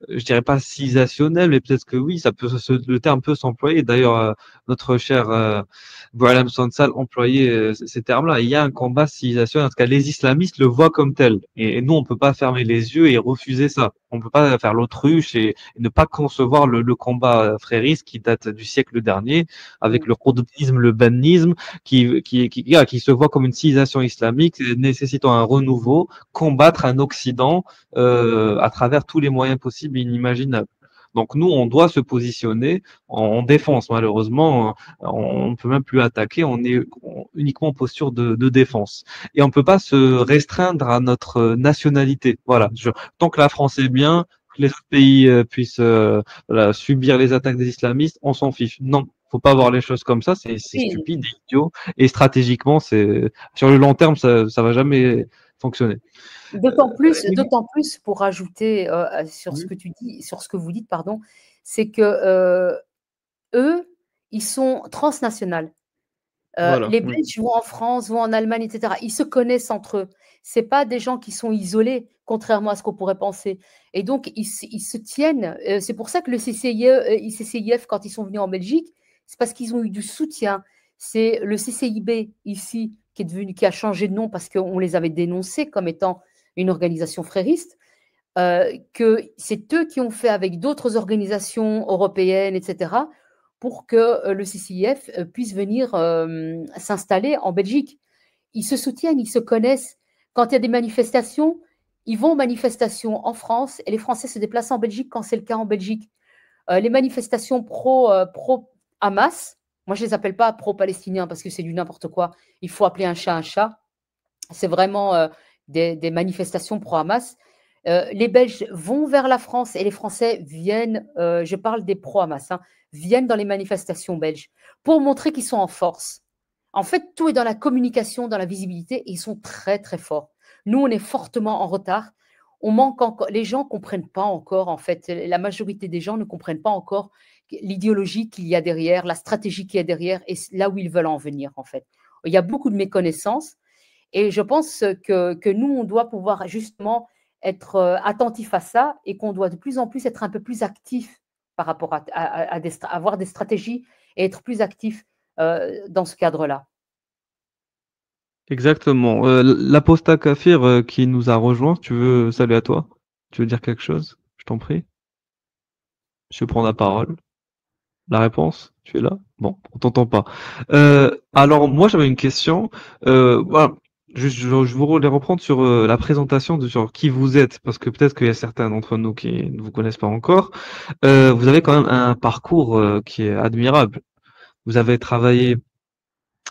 je dirais pas civilisationnel, mais peut-être que oui, le terme peut s'employer. D'ailleurs, notre cher Boualem Sansal employait ces termes-là. Il y a un combat civilisationnel. En tout cas, les islamistes le voient comme tel. Et nous, on peut pas fermer les yeux et refuser ça. On peut pas faire l'autruche et ne pas concevoir le combat frériste qui date du siècle dernier, avec le qutbisme, le bannisme, qui se voit comme une civilisation islamique nécessitant un renouveau, combattre un Occident à travers tous les moyens possibles et inimaginables. Donc nous, on doit se positionner en défense. Malheureusement, on ne peut même plus attaquer. On est uniquement en posture de défense. Et on ne peut pas se restreindre à notre nationalité. Voilà. Tant que la France est bien, que les autres pays puissent voilà, subir les attaques des islamistes, on s'en fiche. Non, faut pas voir les choses comme ça. C'est Oui. stupide, et idiot. Et stratégiquement, sur le long terme, ça va jamais fonctionner. D'autant plus pour ajouter sur ce que tu dis, sur ce que vous dites, pardon, c'est que eux, ils sont transnationaux. Voilà, Les oui. Belges vont en France, vont en Allemagne, etc. Ils se connaissent entre eux. C'est pas des gens qui sont isolés, contrairement à ce qu'on pourrait penser. Et donc, ils se tiennent. C'est pour ça que le CCIF, quand ils sont venus en Belgique, c'est parce qu'ils ont eu du soutien. C'est le CCIB ici qui a changé de nom parce qu'on les avait dénoncés comme étant une organisation frériste. Que c'est eux qui ont fait avec d'autres organisations européennes, etc., pour que le CCIF puisse venir s'installer en Belgique. Ils se soutiennent, ils se connaissent. Quand il y a des manifestations, ils vont aux manifestations en France et les Français se déplacent en Belgique quand c'est le cas en Belgique. Les manifestations pro-Hamas, moi je ne les appelle pas pro-palestiniens parce que c'est du n'importe quoi. Il faut appeler un chat un chat. C'est vraiment des manifestations pro-Hamas. Les Belges vont vers la France et les Français viennent, je parle des pro-Hamas, viennent dans les manifestations belges pour montrer qu'ils sont en force. En fait, tout est dans la communication, dans la visibilité, et ils sont très, très forts. Nous, on est fortement en retard. On manque encore, les gens ne comprennent pas encore, en fait, la majorité des gens ne comprennent pas encore l'idéologie qu'il y a derrière, la stratégie qu'il y a derrière et là où ils veulent en venir, en fait. Il y a beaucoup de méconnaissances et je pense que nous, on doit pouvoir justement être attentif à ça et qu'on doit de plus en plus être un peu plus actif par rapport à avoir des stratégies et être plus actif dans ce cadre-là. Exactement. L'apostat Kafir qui nous a rejoint, tu veux, salut à toi. Tu veux dire quelque chose? Je t'en prie. Je prends la parole. La réponse? Tu es là? Bon, on t'entend pas. Alors moi j'avais une question. Voilà. Je voulais reprendre sur la présentation sur qui vous êtes, parce que peut-être qu'il y a certains d'entre nous qui ne vous connaissent pas encore. Vous avez quand même un parcours qui est admirable. Vous avez travaillé.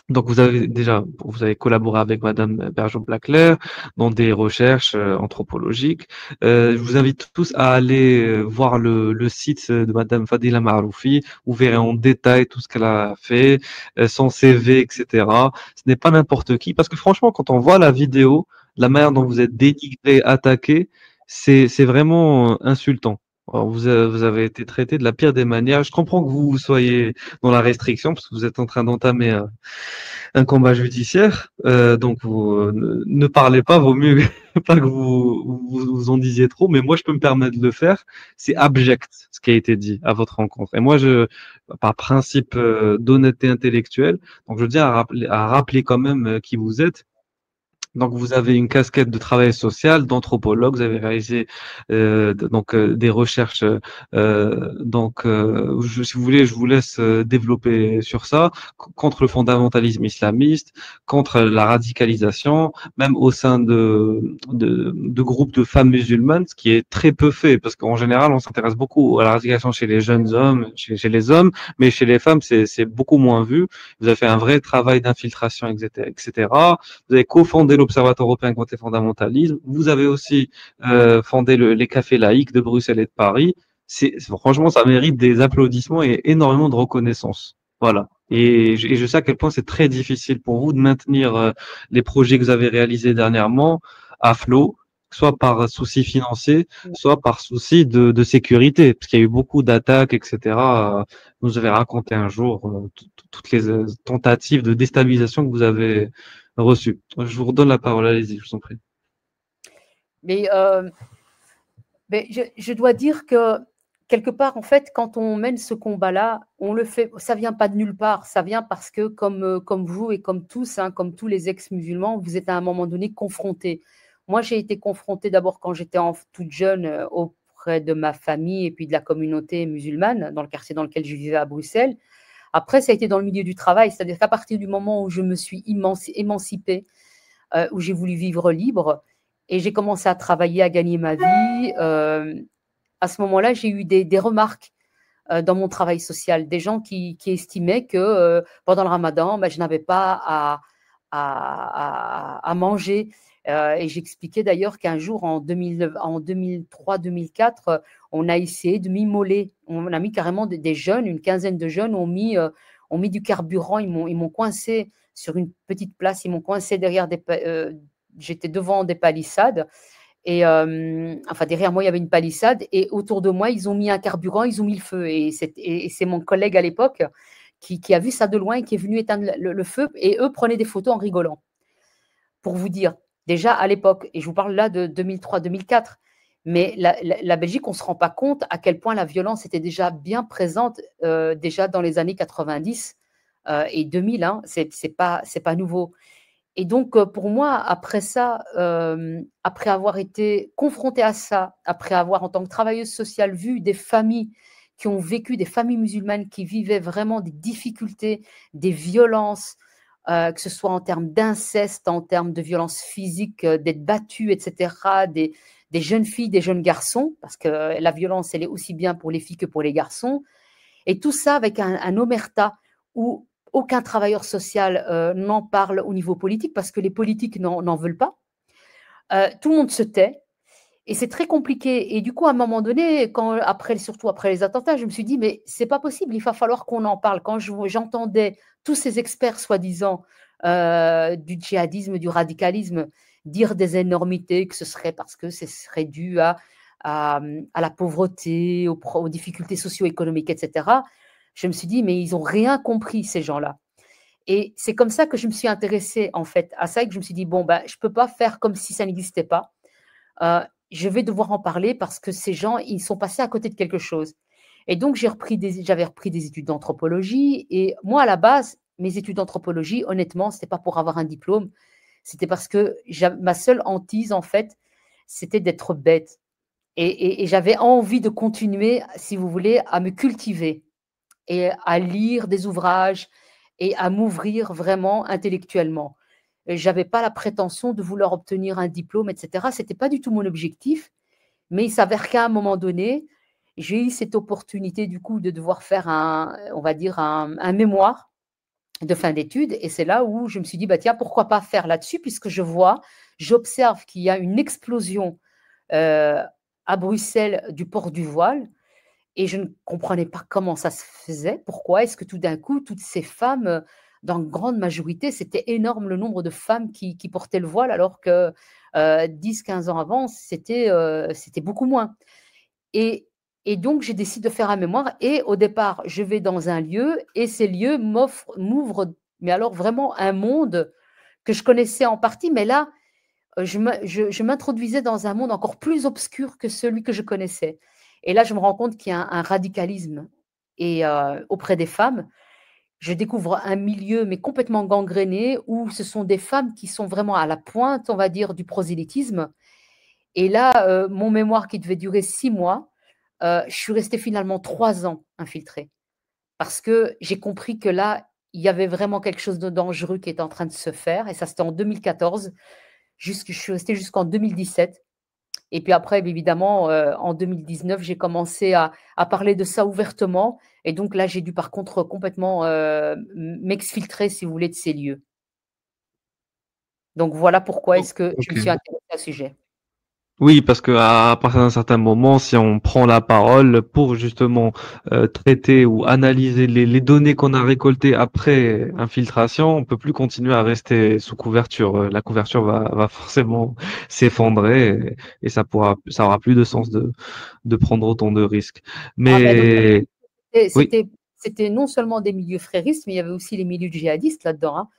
Donc vous avez collaboré avec Madame Bergeon-Blaclair dans des recherches anthropologiques. Je vous invite tous à aller voir le site de Madame Fadila Maroufi. Vous verrez en détail tout ce qu'elle a fait, son CV, etc. Ce n'est pas n'importe qui, parce que franchement, quand on voit la vidéo, la manière dont vous êtes dénigré, attaqué, c'est vraiment insultant. Alors, vous avez été traité de la pire des manières. Je comprends que vous soyez dans la restriction parce que vous êtes en train d'entamer un combat judiciaire. Donc, vous ne parlez pas, vaut mieux pas que vous en disiez trop, mais moi, je peux me permettre de le faire. C'est abject ce qui a été dit à votre rencontre. Et moi, par principe d'honnêteté intellectuelle, donc je tiens à rappeler quand même qui vous êtes. Donc, vous avez une casquette de travail social, d'anthropologue. Vous avez réalisé des recherches. Si vous voulez, je vous laisse développer sur ça contre le fondamentalisme islamiste, contre la radicalisation, même au sein de groupes de femmes musulmanes, ce qui est très peu fait, parce qu'en général, on s'intéresse beaucoup à la radicalisation chez les jeunes hommes, chez les hommes, mais chez les femmes, c'est beaucoup moins vu. Vous avez fait un vrai travail d'infiltration, etc. Vous avez cofondé l'Observatoire européen contre les fondamentalismes. Vous avez aussi fondé les cafés laïcs de Bruxelles et de Paris. Franchement, ça mérite des applaudissements et énormément de reconnaissance. Voilà. Et je sais à quel point c'est très difficile pour vous de maintenir les projets que vous avez réalisés dernièrement à flot, soit par souci financier, soit par souci de sécurité, parce qu'il y a eu beaucoup d'attaques, etc. Vous nous avez raconté un jour toutes les tentatives de déstabilisation que vous avez reçues. Je vous redonne la parole, allez-y, je vous en prie. Mais Mais je dois dire que quelque part, en fait, quand on mène ce combat-là, on le fait, ça vient pas de nulle part, ça vient parce que comme vous et comme tous, hein, comme tous les ex-musulmans, vous êtes à un moment donné confrontés. Moi, j'ai été confrontée d'abord quand j'étais toute jeune auprès de ma famille et puis de la communauté musulmane dans le quartier dans lequel je vivais à Bruxelles. Après, ça a été dans le milieu du travail, c'est-à-dire qu'à partir du moment où je me suis émancipée, où j'ai voulu vivre libre et j'ai commencé à travailler, à gagner ma vie, à ce moment-là, j'ai eu des remarques dans mon travail social, des gens qui estimaient que pendant le ramadan, je n'avais pas à manger. Et j'expliquais d'ailleurs qu'un jour, en 2003-2004, on a essayé de m'immoler. On a mis carrément des jeunes, une quinzaine de jeunes ont mis du carburant, ils m'ont coincé sur une petite place, ils m'ont coincé derrière j'étais devant des palissades. Et enfin, derrière moi, il y avait une palissade et autour de moi, ils ont mis un carburant, ils ont mis le feu. Et c'est mon collègue à l'époque qui a vu ça de loin et qui est venu éteindre le feu. Et eux prenaient des photos en rigolant. Pour vous dire, déjà à l'époque, et je vous parle là de 2003-2004, mais la Belgique, on ne se rend pas compte à quel point la violence était déjà bien présente déjà dans les années 90 et 2000. Hein, c'est pas nouveau. Et donc, pour moi, après ça, après avoir été confrontée à ça, après avoir, en tant que travailleuse sociale, vu des familles qui ont vécu, des familles musulmanes qui vivaient vraiment des difficultés, des violences, que ce soit en termes d'inceste, en termes de violences physiques, d'être battues, etc., des jeunes filles, des jeunes garçons, parce que la violence, elle est aussi bien pour les filles que pour les garçons, et tout ça avec un omerta où aucun travailleur social n'en parle au niveau politique parce que les politiques n'en veulent pas. Tout le monde se tait et c'est très compliqué. Et du coup, à un moment donné, surtout après les attentats, je me suis dit, mais c'est pas possible, il va falloir qu'on en parle. Quand j'entendais tous ces experts, soi-disant, du djihadisme, du radicalisme, dire des énormités, que ce serait parce que ce serait dû à la pauvreté, aux difficultés socio-économiques, etc., je me suis dit, mais ils n'ont rien compris, ces gens-là. Et c'est comme ça que je me suis intéressée, en fait, à ça et que je me suis dit, bon, je ne peux pas faire comme si ça n'existait pas. Je vais devoir en parler parce que ces gens, ils sont passés à côté de quelque chose. Et donc, j'avais repris des études d'anthropologie. Et moi, à la base, mes études d'anthropologie, honnêtement, ce n'était pas pour avoir un diplôme. C'était parce que ma seule hantise, en fait, c'était d'être bête. Et j'avais envie de continuer, si vous voulez, à me cultiver et à lire des ouvrages et à m'ouvrir vraiment intellectuellement. Je n'avais pas la prétention de vouloir obtenir un diplôme, etc. Ce n'était pas du tout mon objectif, mais il s'avère qu'à un moment donné, j'ai eu cette opportunité du coup de devoir faire on va dire un mémoire de fin d'études, et c'est là où je me suis dit, tiens, pourquoi pas faire là-dessus, puisque j'observe qu'il y a une explosion à Bruxelles du port du voile, et je ne comprenais pas comment ça se faisait. Pourquoi est-ce que tout d'un coup, toutes ces femmes, dans une grande majorité, c'était énorme le nombre de femmes qui portaient le voile, alors que 10-15 ans avant, c'était beaucoup moins. Et donc, j'ai décidé de faire un mémoire. Et au départ, je vais dans un lieu et ces lieux m'ouvrent, mais alors vraiment un monde que je connaissais en partie. Mais là, je m'introduisais dans un monde encore plus obscur que celui que je connaissais. Et là, je me rends compte qu'il y a un radicalisme auprès des femmes. Je découvre un milieu, mais complètement gangréné, où ce sont des femmes qui sont vraiment à la pointe, on va dire, du prosélytisme. Et là, mon mémoire qui devait durer 6 mois, je suis restée finalement 3 ans infiltrée. Parce que j'ai compris que là, il y avait vraiment quelque chose de dangereux qui était en train de se faire. Et ça, c'était en 2014. Je suis restée jusqu'en 2017. Et puis après, évidemment, en 2019, j'ai commencé à parler de ça ouvertement. Et donc là, j'ai dû par contre complètement m'exfiltrer, si vous voulez, de ces lieux. Donc voilà pourquoi est-ce que je me suis intéressée à ce sujet. Oui, parce qu'à partir d'un certain moment, si on prend la parole pour justement traiter ou analyser les données qu'on a récoltées après infiltration, on peut plus continuer à rester sous couverture. La couverture va forcément s'effondrer et ça aura plus de sens de prendre autant de risques. Mais c'était non seulement des milieux fréristes, mais il y avait aussi les milieux djihadistes là-dedans. Hein.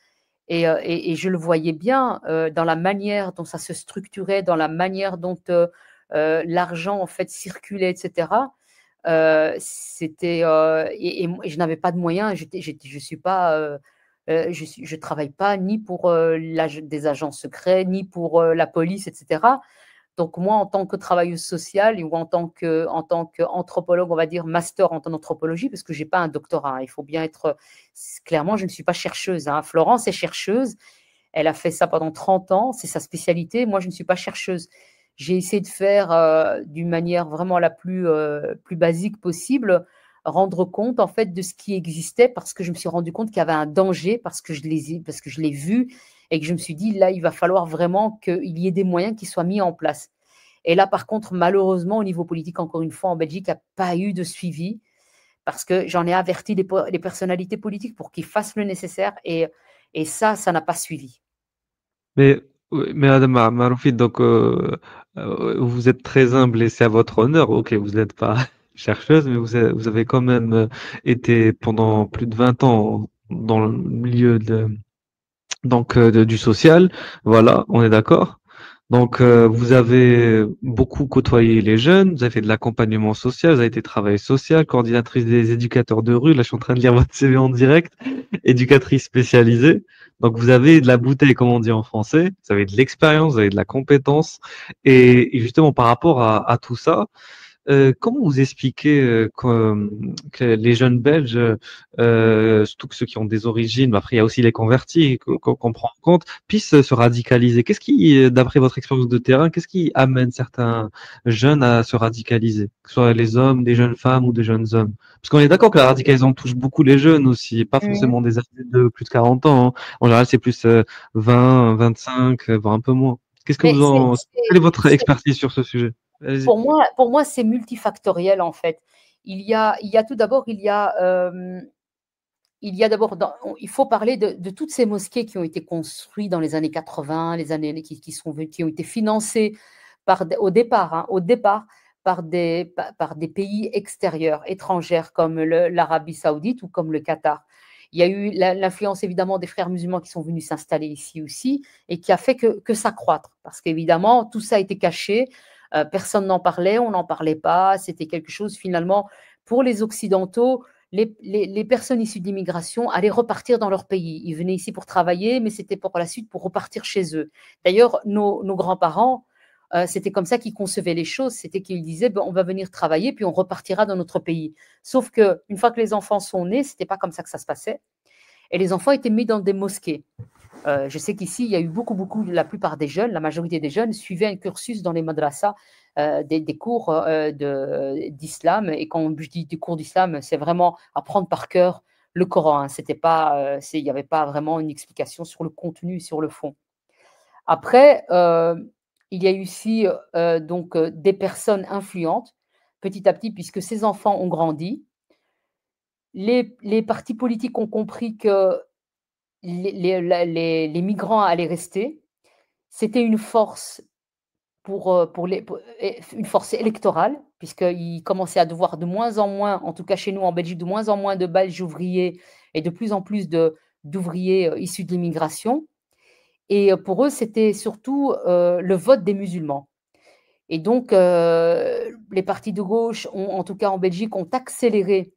Et je le voyais bien dans la manière dont ça se structurait, dans la manière dont l'argent en fait circulait, etc. C'était et je n'avais pas de moyens. Je suis pas, je travaille pas ni pour des agents secrets, ni pour la police, etc. Donc moi, en tant que travailleuse sociale ou en tant qu'anthropologue, on va dire master en anthropologie, parce que j'ai pas un doctorat, hein, il faut bien être clairement, je ne suis pas chercheuse, hein. Florence est chercheuse, elle a fait ça pendant 30 ans, c'est sa spécialité. Moi, je ne suis pas chercheuse. J'ai essayé de faire d'une manière vraiment la plus basique possible, rendre compte en fait de ce qui existait parce que je me suis rendu compte qu'il y avait un danger parce que je l'ai vu et que je me suis dit là, il va falloir vraiment qu'il y ait des moyens qui soient mis en place. Et là, par contre, malheureusement, au niveau politique, encore une fois, en Belgique, il n'y a pas eu de suivi parce que j'en ai averti les personnalités politiques pour qu'ils fassent le nécessaire et ça n'a pas suivi. Mais, oui, mais Madame Maroufi, donc vous êtes très humble et c'est à votre honneur. Ok, vous n'êtes pas chercheuse, mais vous avez quand même été pendant plus de 20 ans dans le milieu du social. Voilà, on est d'accord. Donc, vous avez beaucoup côtoyé les jeunes, vous avez fait de l'accompagnement social, vous avez été travailleuse sociale, coordinatrice des éducateurs de rue. Là, je suis en train de lire votre CV en direct, éducatrice spécialisée. Donc, vous avez de la bouteille, comme on dit en français, vous avez de l'expérience, vous avez de la compétence. Et justement, par rapport à tout ça, comment vous expliquez que les jeunes Belges, surtout que ceux qui ont des origines, mais après il y a aussi les convertis qu'on prend en compte, puissent se radicaliser? Qu'est-ce qui, d'après votre expérience de terrain, qu'est-ce qui amène certains jeunes à se radicaliser, que ce soit les hommes, des jeunes femmes ou des jeunes hommes? Parce qu'on est d'accord que la radicalisation touche beaucoup les jeunes aussi, pas forcément des adultes de plus de 40 ans, hein. En général, c'est plus 20, 25, voire un peu moins. Qu'est-ce que Mais vous en, quelle est votre expertise sur ce sujet? Allez-y. pour moi, c'est multifactoriel en fait. Il y a tout d'abord, il faut parler de toutes ces mosquées qui ont été construites dans les années 80, les années qui ont été financées au départ par des pays extérieurs, étrangers comme l'Arabie Saoudite ou comme le Qatar. Il y a eu l'influence évidemment des frères musulmans qui sont venus s'installer ici aussi et qui a fait que s'accroître parce qu'évidemment tout ça a été caché, personne n'en parlait, on n'en parlait pas, c'était quelque chose finalement pour les Occidentaux. Les personnes issues de l'immigration allaient repartir dans leur pays. Ils venaient ici pour travailler, mais c'était pour la suite pour repartir chez eux. D'ailleurs, nos grands-parents, c'était comme ça qu'ils concevaient les choses. C'était qu'ils disaient, ben, on va venir travailler, puis on repartira dans notre pays. Sauf qu'une fois que les enfants sont nés, ce n'était pas comme ça que ça se passait. Et les enfants étaient mis dans des mosquées. Je sais qu'ici, il y a eu beaucoup, la plupart des jeunes, la majorité des jeunes suivaient un cursus dans les madrasas, des cours d'islam. Et quand je dis des cours d'islam, c'est vraiment apprendre par cœur le Coran, hein. C'était pas, il n'y avait pas vraiment une explication sur le contenu, sur le fond. Après, il y a eu aussi des personnes influentes, petit à petit, puisque ces enfants ont grandi. Les partis politiques ont compris que les migrants allaient rester. C'était une force une force électorale, puisqu'ils commençaient à devoir de moins en moins, en tout cas chez nous en Belgique, de moins en moins de Belges ouvriers et de plus en plus d'ouvriers issus de l'immigration. Et pour eux, c'était surtout le vote des musulmans. Et donc, les partis de gauche, en tout cas en Belgique, ont accéléré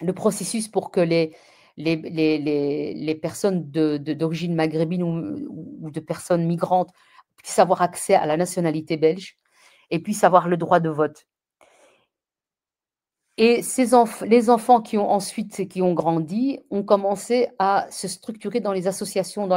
le processus pour que les personnes d'origine maghrébine ou de personnes migrantes puissent avoir accès à la nationalité belge et puissent avoir le droit de vote. Et les enfants qui ont grandi, ont commencé à se structurer dans les associations,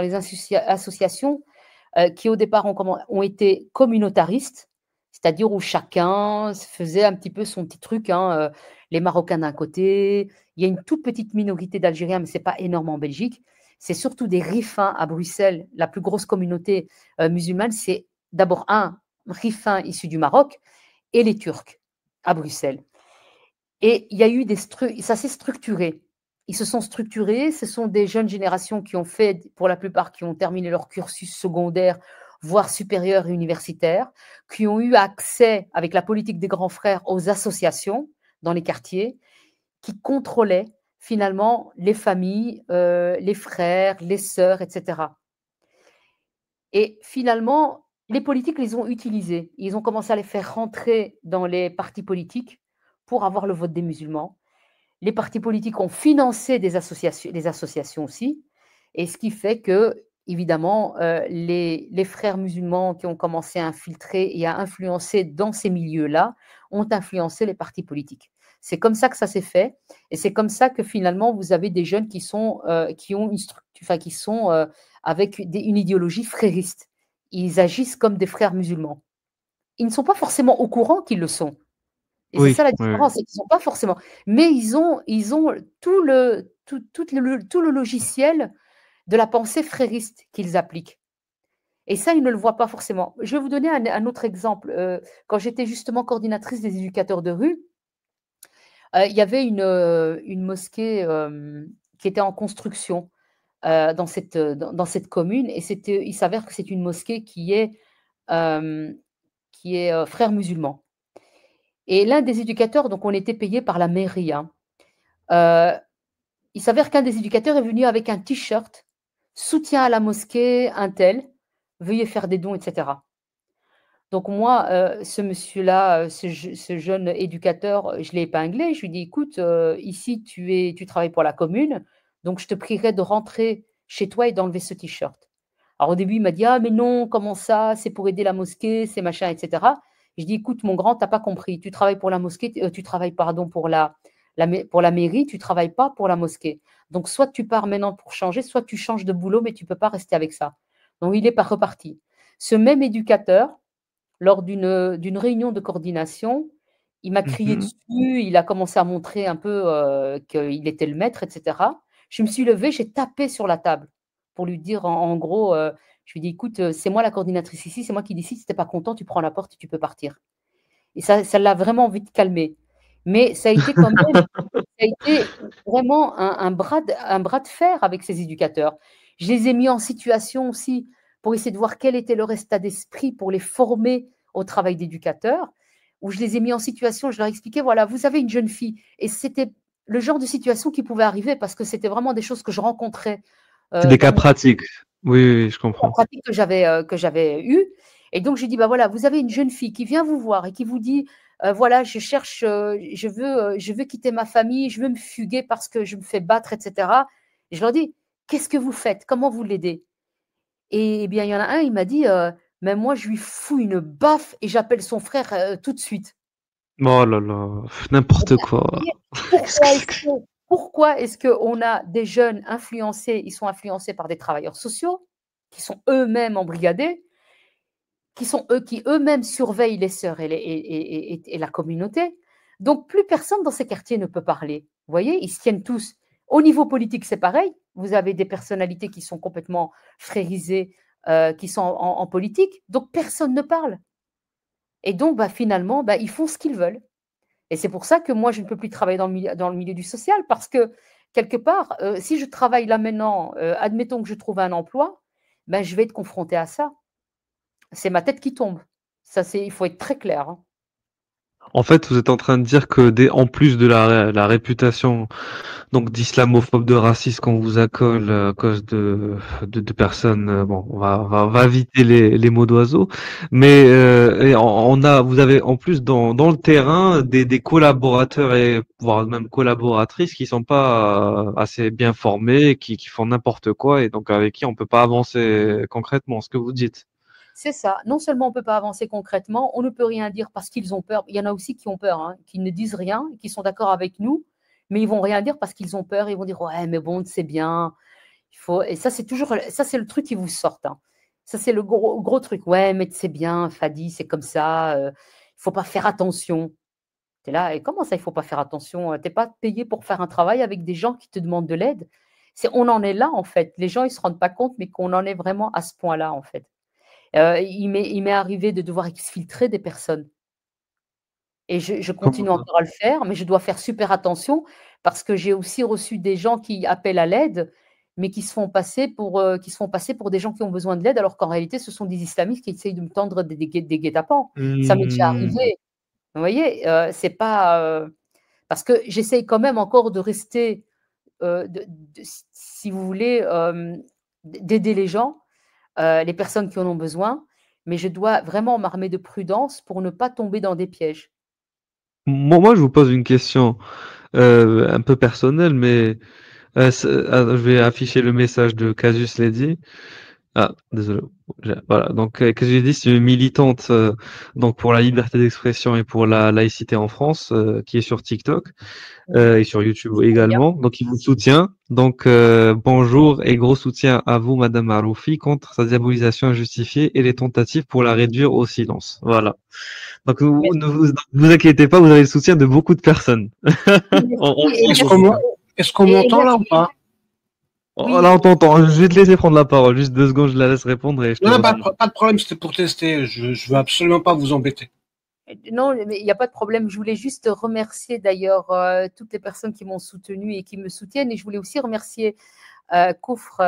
qui au départ ont été communautaristes, c'est-à-dire où chacun faisait un petit peu son petit truc, hein, les Marocains d'un côté, il y a une toute petite minorité d'Algériens, mais ce n'est pas énorme en Belgique. C'est surtout des Rifins à Bruxelles. La plus grosse communauté musulmane, c'est d'abord un Rifin issu du Maroc et les Turcs à Bruxelles. Et il y a eu ça s'est structuré. Ils se sont structurés. Ce sont des jeunes générations qui ont fait, pour la plupart, qui ont terminé leur cursus secondaire, voire supérieur et universitaire, qui ont eu accès, avec la politique des grands frères, aux associations dans les quartiers, qui contrôlaient finalement les familles, les frères, les sœurs, etc. Et finalement, les politiques les ont utilisés. Ils ont commencé à les faire rentrer dans les partis politiques pour avoir le vote des musulmans. Les partis politiques ont financé des associations aussi, et ce qui fait que, évidemment, les frères musulmans qui ont commencé à infiltrer et à influencer dans ces milieux-là ont influencé les partis politiques. C'est comme ça que ça s'est fait, et c'est comme ça que finalement vous avez des jeunes qui sont, avec une idéologie frériste. Ils agissent comme des frères musulmans. Ils ne sont pas forcément au courant qu'ils le sont. Et c'est Oui, ça la oui, oui. différence, c'est qu'ils sont pas forcément. Mais ils ont tout le logiciel de la pensée frériste qu'ils appliquent. Et ça, ils ne le voient pas forcément. Je vais vous donner un autre exemple. Quand j'étais justement coordinatrice des éducateurs de rue, il y avait une mosquée qui était en construction dans cette commune, et il s'avère que c'est une mosquée qui est frère musulman. Et l'un des éducateurs, donc on était payé par la mairie, hein, il s'avère qu'un des éducateurs est venu avec un t-shirt, soutien à la mosquée, un tel, veuillez faire des dons, etc. Donc moi, ce monsieur-là, ce jeune éducateur, je l'ai épinglé, je lui ai dit, écoute, ici tu travailles pour la commune, donc je te prierai de rentrer chez toi et d'enlever ce t-shirt. Alors au début, il m'a dit, ah mais non, comment ça, c'est pour aider la mosquée, c'est machin, etc. Je dis, écoute, mon grand, tu n'as pas compris. Tu travailles pour la mosquée, tu travailles, pardon, pour la mairie, tu ne travailles pas pour la mosquée. Donc, soit tu pars maintenant pour changer, soit tu changes de boulot, mais tu ne peux pas rester avec ça. Donc, il n'est pas reparti. Ce même éducateur, lors d'une réunion de coordination, il m'a crié Mhm. dessus, il a commencé à montrer un peu qu'il était le maître, etc. Je me suis levée, j'ai tapé sur la table pour lui dire, en gros, je lui ai dit, écoute, c'est moi la coordinatrice ici, c'est moi qui décide, si tu n'es pas content, tu prends la porte et tu peux partir. Et ça l'a vraiment vite calmé. Mais ça a été quand même, ça a été vraiment un bras de fer avec ces éducateurs. Je les ai mis en situation aussi pour essayer de voir quel était leur état d'esprit pour les former au travail d'éducateur, où je les ai mis en situation, je leur expliquais, voilà, vous avez une jeune fille, et c'était le genre de situation qui pouvait arriver parce que c'était vraiment des choses que je rencontrais C'est des dans cas mon pratiques. Oui, oui, oui, je la comprends. pratique que j'avais eue. Et donc, j'ai dit, bah voilà, vous avez une jeune fille qui vient vous voir et qui vous dit, voilà, je cherche, je veux quitter ma famille, je veux me fuguer parce que je me fais battre, etc. Et je leur dis, qu'est-ce que vous faites? Comment vous l'aidez? Et bien, il y en a un, il m'a dit, mais moi, je lui fous une baffe et j'appelle son frère tout de suite. Oh là là, Eh n'importe bien, quoi. vous voyez, Qu'est-ce que c'est que... pourquoi est-ce qu'on a des jeunes influencés, ils sont influencés par des travailleurs sociaux qui sont eux-mêmes embrigadés, qui eux-mêmes surveillent les sœurs et la communauté. Donc, plus personne dans ces quartiers ne peut parler. Vous voyez, ils se tiennent tous. Au niveau politique, c'est pareil. Vous avez des personnalités qui sont complètement frérisées, qui sont en politique. Donc, personne ne parle. Et donc, bah, finalement, bah, ils font ce qu'ils veulent. Et c'est pour ça que moi, je ne peux plus travailler dans le milieu du social parce que, quelque part, si je travaille là maintenant, admettons que je trouve un emploi, ben, je vais être confrontée à ça. C'est ma tête qui tombe. Ça, il faut être très clair, hein. En fait, vous êtes en train de dire que en plus de la réputation donc d'islamophobe, de raciste qu'on vous accole à cause de personnes, bon, on va éviter les mots d'oiseau, mais et vous avez en plus dans le terrain des collaborateurs et voire même collaboratrices qui sont pas assez bien formés, qui font n'importe quoi et donc avec qui on peut pas avancer concrètement, ce que vous dites. C'est ça. Non seulement on ne peut pas avancer concrètement, on ne peut rien dire parce qu'ils ont peur. Il y en a aussi qui ont peur, hein, qui ne disent rien, qui sont d'accord avec nous, mais ils vont rien dire parce qu'ils ont peur. Ils vont dire ouais, mais bon, c'est bien. Il faut. Et ça, c'est le truc qui vous sort, hein. Ça, c'est le gros truc. Ouais, mais c'est bien, Fadi, c'est comme ça. Il faut pas faire attention. Tu es là, et comment ça, il faut pas faire attention? Tu n'es pas payé pour faire un travail avec des gens qui te demandent de l'aide. On en est là, en fait. Les gens, ils se rendent pas compte, mais qu'on en est vraiment à ce point-là, en fait. Il m'est arrivé de devoir exfiltrer des personnes et je continue Comment ça? encore à le faire, mais je dois faire super attention parce que j'ai aussi reçu des gens qui appellent à l'aide, mais qui se font passer pour des gens qui ont besoin de l'aide, alors qu'en réalité, ce sont des islamistes qui essayent de me tendre des guet-apens. Ça m'est déjà Mmh. arrivé, vous voyez? C'est pas, parce que j'essaye quand même encore de rester, de si vous voulez, d'aider les gens, les personnes qui en ont besoin. mais je dois vraiment m'armer de prudence pour ne pas tomber dans des pièges. Moi, je vous pose une question un peu personnelle, mais je vais afficher le message de Casus Lady. Ah, désolé. Voilà. Donc, que j'ai dit, c'est une militante donc pour la liberté d'expression et pour la laïcité en France, qui est sur TikTok et sur YouTube également. Donc, il vous soutient. Donc, bonjour et gros soutien à vous, Madame Maroufi, contre sa diabolisation injustifiée et les tentatives pour la réduire au silence. Voilà. Donc, ne vous inquiétez pas, vous avez le soutien de beaucoup de personnes. Est-ce qu'on m'entend là ou pas? Oh, là, on t'entend. Je vais te laisser prendre la parole. Juste 2 secondes, je la laisse répondre. Et je te Non, pas de problème, c'était pour tester. Je veux absolument pas vous embêter. Non, mais il n'y a pas de problème. Je voulais juste remercier d'ailleurs toutes les personnes qui m'ont soutenu et qui me soutiennent. Et je voulais aussi remercier Koufre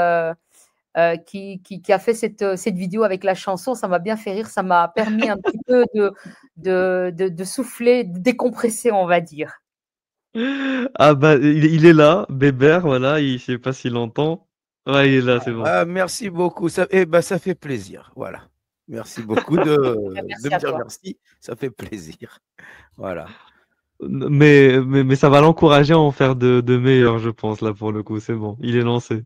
qui a fait cette vidéo avec la chanson. Ça m'a bien fait rire. Ça m'a permis un petit peu de souffler, de décompresser, on va dire. Ah bah il est là, Bébert, voilà, je sais pas s'il entend. Ouais, il est là, c'est bon. Merci beaucoup. Ça fait plaisir. Voilà. Merci beaucoup de me dire merci. Ça fait plaisir. Voilà. Mais ça va l'encourager à en faire de meilleurs, je pense, là, pour le coup. C'est bon, il est lancé.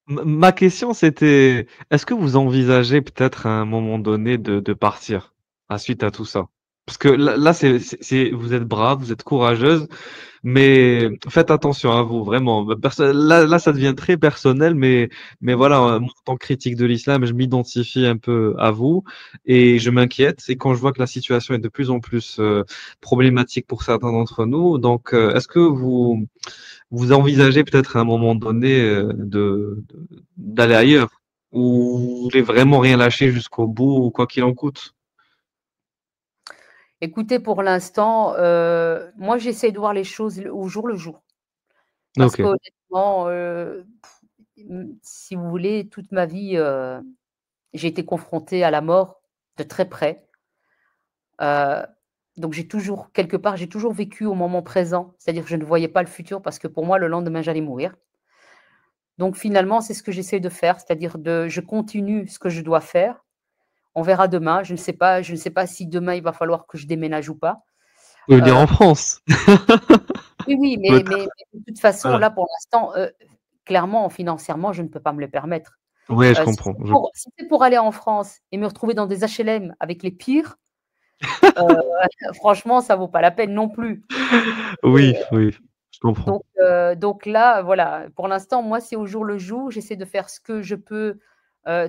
Ma question, c'était, est-ce que vous envisagez peut-être à un moment donné de partir suite à tout ça? Parce que là, vous êtes brave, vous êtes courageuse, mais faites attention à vous, vraiment. Là, ça devient très personnel, mais voilà, moi, en tant que critique de l'islam, je m'identifie un peu à vous et je m'inquiète. Et quand je vois que la situation est de plus en plus problématique pour certains d'entre nous, donc est-ce que vous envisagez peut-être à un moment donné d'aller ailleurs, ou vous voulez vraiment rien lâcher jusqu'au bout, ou quoi qu'il en coûte? Écoutez, pour l'instant, moi, j'essaie de voir les choses au jour le jour. Parce Ok. qu'honnêtement, si vous voulez, toute ma vie, j'ai été confrontée à la mort de très près. Donc quelque part, j'ai toujours vécu au moment présent. C'est-à-dire que je ne voyais pas le futur parce que pour moi, le lendemain, j'allais mourir. Donc finalement, c'est ce que j'essaie de faire, c'est-à-dire je continue ce que je dois faire. On verra demain. Je ne sais pas si demain, il va falloir que je déménage ou pas. Vous voulez dire en France? Oui, mais de toute façon, Voilà. là, pour l'instant, clairement, financièrement, je ne peux pas me le permettre. Ouais, je comprends. Si c'est pour aller en France et me retrouver dans des HLM avec les pires, franchement, ça vaut pas la peine non plus. Oui, je comprends. Donc là, voilà, pour l'instant, moi, c'est au jour le jour. J'essaie de faire ce que je peux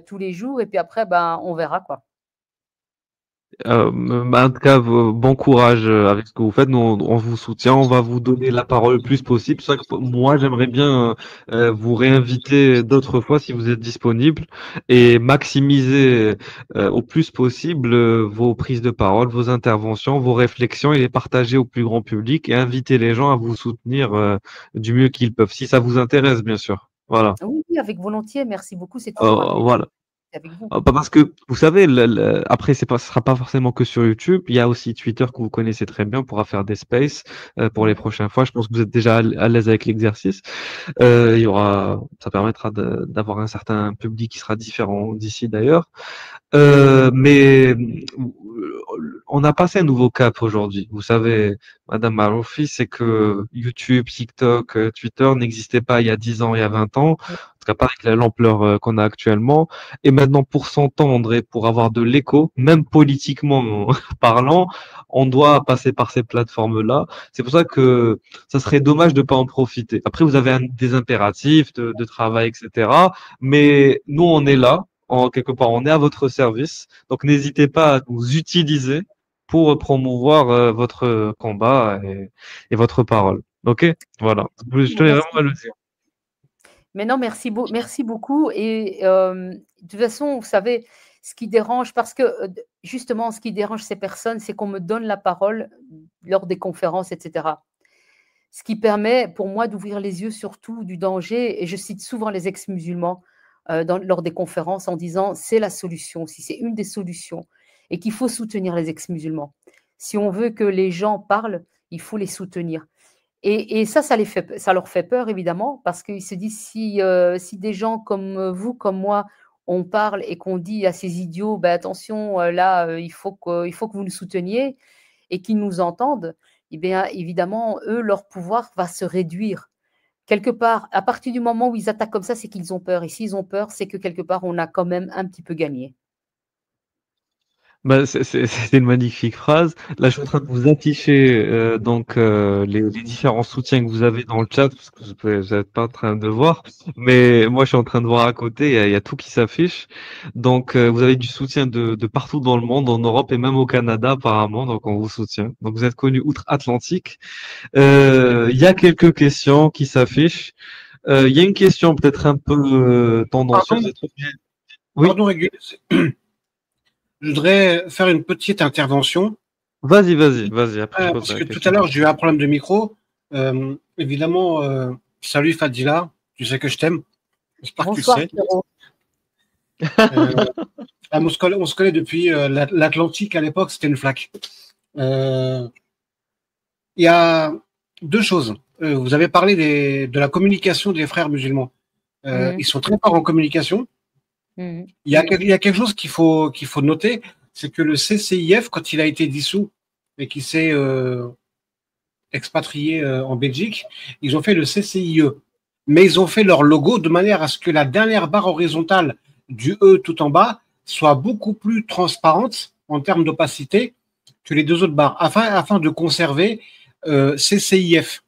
tous les jours et puis après, ben, on verra, quoi. En tout cas, bon courage avec ce que vous faites. Nous, on vous soutient, on va vous donner la parole le plus possible. C'est vrai que moi, j'aimerais bien vous réinviter d'autres fois si vous êtes disponible et maximiser au plus possible vos prises de parole, vos interventions, vos réflexions et les partager au plus grand public et inviter les gens à vous soutenir du mieux qu'ils peuvent, si ça vous intéresse, bien sûr. Voilà. Oui, avec volontiers. Merci beaucoup. C'est toujours un plaisir Voilà. avec vous. Parce que vous savez, après, ce sera pas forcément que sur YouTube. Il y a aussi Twitter que vous connaissez très bien. On pourra faire des spaces pour les prochaines fois. Je pense que vous êtes déjà à l'aise avec l'exercice. Ça permettra d'avoir un certain public qui sera différent d'ici d'ailleurs. Mais on a passé un nouveau cap aujourd'hui. Vous savez, Madame Maroufi, c'est que YouTube, TikTok, Twitter n'existaient pas il y a 10 ans, il y a 20 ans. En tout cas, pas avec l'ampleur qu'on a actuellement. Et maintenant, pour s'entendre et pour avoir de l'écho, même politiquement parlant, on doit passer par ces plateformes-là. C'est pour ça que ça serait dommage de pas en profiter. Après, vous avez des impératifs de travail, etc. Mais nous, on est là. Quelque part, on est à votre service. Donc, n'hésitez pas à nous utiliser pour promouvoir votre combat et votre parole. Ok? Voilà. Je tenais vraiment à le dire. Mais non, merci beaucoup. Et de toute façon, vous savez, ce qui dérange, parce que justement, ce qui dérange ces personnes, c'est qu'on me donne la parole lors des conférences, etc. Ce qui permet pour moi d'ouvrir les yeux surtout du danger. Et je cite souvent les ex-musulmans lors des conférences en disant c'est la solution, si c'est une des solutions, et qu'il faut soutenir les ex-musulmans. Si on veut que les gens parlent, il faut les soutenir. Et ça leur fait peur, évidemment, parce qu'ils se disent si des gens comme vous, comme moi, on parle et qu'on dit à ces idiots, bah, attention, là, il faut que vous nous souteniez et qu'ils nous entendent, eh bien, évidemment, eux, leur pouvoir va se réduire. Quelque part, à partir du moment où ils attaquent comme ça, c'est qu'ils ont peur. Et s'ils ont peur, c'est que quelque part, on a quand même un petit peu gagné. Bah, c'est une magnifique phrase. Là, je suis en train de vous afficher les différents soutiens que vous avez dans le chat, parce que vous n'êtes pas en train de voir, mais moi, je suis en train de voir à côté, il y a tout qui s'affiche. Donc, vous avez du soutien de partout dans le monde, en Europe et même au Canada, apparemment, donc on vous soutient. Donc, vous êtes connu outre-Atlantique. Il y a quelques questions qui s'affichent. Il y a une question peut-être un peu tendancieuse. Oui. Pardon, Régulus. Je voudrais faire une petite intervention. Vas-y. Après, Parce que tout à l'heure, j'ai eu un problème de micro. Évidemment, salut Fadila, tu sais que je t'aime. J'espère que tu le sais. On se connaît depuis l'Atlantique à l'époque, c'était une flaque. Il y a deux choses. Vous avez parlé de la communication des frères musulmans. Ils sont très forts en communication. Il y a quelque chose qu'il faut noter, c'est que le CCIF, quand il a été dissous et qu'il s'est expatrié en Belgique, ils ont fait le CCIE. Mais ils ont fait leur logo de manière à ce que la dernière barre horizontale du E tout en bas soit beaucoup plus transparente en termes d'opacité que les deux autres barres, afin de conserver CCIF.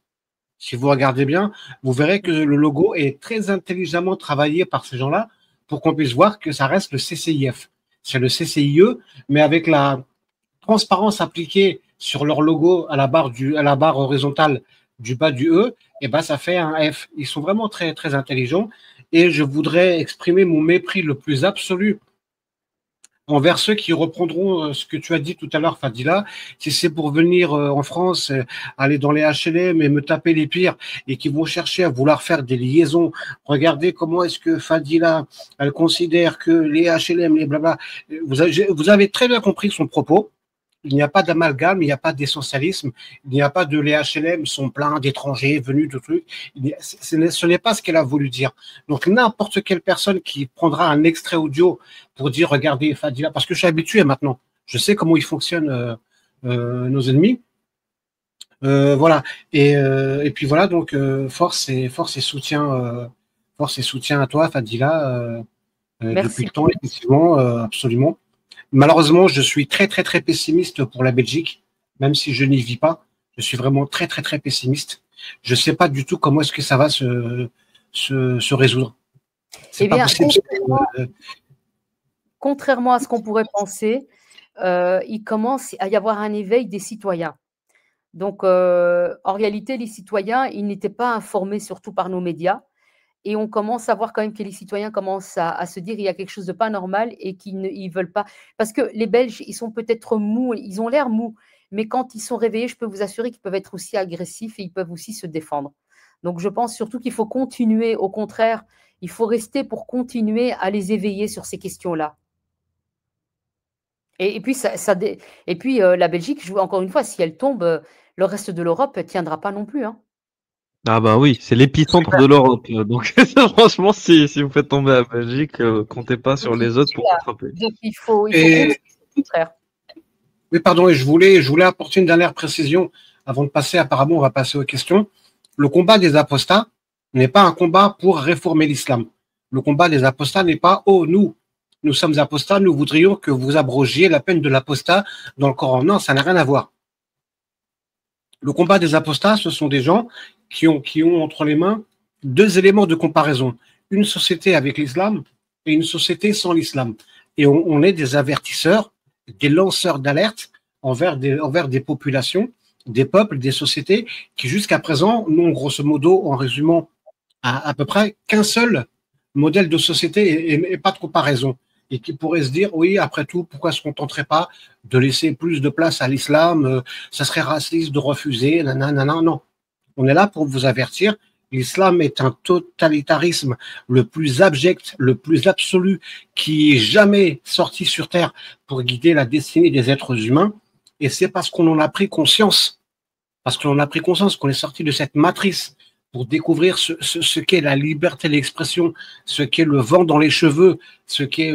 Si vous regardez bien, vous verrez que le logo est très intelligemment travaillé par ces gens-là, pour qu'on puisse voir que ça reste le CCIF. C'est le CCIE, mais avec la transparence appliquée sur leur logo à la barre horizontale du bas du E, et ben ça fait un F. Ils sont vraiment très, très intelligents. Et je voudrais exprimer mon mépris le plus absolu envers ceux qui reprendront ce que tu as dit tout à l'heure, Fadila. Si c'est pour venir en France, aller dans les HLM et me taper les pires, et qui vont chercher à vouloir faire des liaisons, regardez comment est-ce que Fadila, elle considère que les HLM, les blabla, vous avez très bien compris son propos. Il n'y a pas d'amalgame, il n'y a pas d'essentialisme, il n'y a pas de les HLM sont pleins d'étrangers venus de trucs. Ce n'est pas ce qu'elle a voulu dire. Donc n'importe quelle personne qui prendra un extrait audio pour dire regardez Fadila, parce que je suis habitué maintenant, je sais comment ils fonctionnent nos ennemis. Voilà. Et puis voilà, donc force et soutien à toi, Fadila, depuis le temps, effectivement, absolument. Malheureusement, je suis très, très, très pessimiste pour la Belgique, même si je n'y vis pas. Je suis vraiment très, très, très pessimiste. Je ne sais pas du tout comment est-ce que ça va se résoudre. C'est pas possible. Contrairement à ce qu'on pourrait penser, il commence à y avoir un éveil des citoyens. Donc, en réalité, les citoyens, ils n'étaient pas informés, surtout par nos médias. Et on commence à voir quand même que les citoyens commencent à se dire qu'il y a quelque chose de pas normal et qu'ils ne veulent pas. Parce que les Belges, ils sont peut-être mous, ils ont l'air mous, mais quand ils sont réveillés, je peux vous assurer qu'ils peuvent être aussi agressifs et ils peuvent aussi se défendre. Donc, je pense surtout qu'il faut continuer. Au contraire, il faut rester pour continuer à les éveiller sur ces questions-là. Et puis, la Belgique, encore une fois, si elle tombe, le reste de l'Europe ne tiendra pas non plus, hein. Ah bah oui, c'est l'épicentre de l'Europe. Donc franchement, si vous faites tomber la Belgique, comptez pas sur les autres pour rattraper. Donc il faut au contraire. Oui, pardon, et je voulais apporter une dernière précision avant de passer. Apparemment, on va passer aux questions. Le combat des apostats n'est pas un combat pour réformer l'islam. Le combat des apostats n'est pas « Oh, nous sommes apostats, nous voudrions que vous abrogiez la peine de l'apostat dans le Coran ». Non, ça n'a rien à voir. Le combat des apostats, ce sont des gens qui ont entre les mains deux éléments de comparaison. Une société avec l'islam et une société sans l'islam. Et on est des avertisseurs, des lanceurs d'alerte envers des populations, des peuples, des sociétés qui jusqu'à présent n'ont grosso modo, en résumant, à peu près qu'un seul modèle de société et pas de comparaison. Et qui pourraient se dire, oui, après tout, pourquoi se contenterait pas de laisser plus de place à l'islam, ça serait raciste de refuser, nanana, non. On est là pour vous avertir, l'islam est un totalitarisme le plus abject, le plus absolu qui est jamais sorti sur Terre pour guider la destinée des êtres humains. Et c'est parce qu'on en a pris conscience, qu'on est sorti de cette matrice pour découvrir ce qu'est la liberté d'expression, ce qu'est le vent dans les cheveux, ce qu'est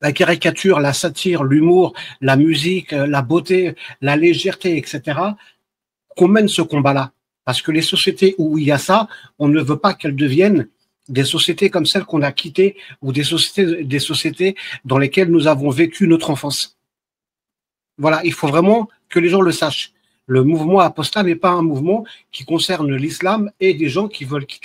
la caricature, la satire, l'humour, la musique, la beauté, la légèreté, etc., qu'on mène ce combat-là. Parce que les sociétés où il y a ça, on ne veut pas qu'elles deviennent des sociétés comme celles qu'on a quittées ou des sociétés dans lesquelles nous avons vécu notre enfance. Voilà, il faut vraiment que les gens le sachent. Le mouvement apostat n'est pas un mouvement qui concerne l'islam et des gens qui veulent quitter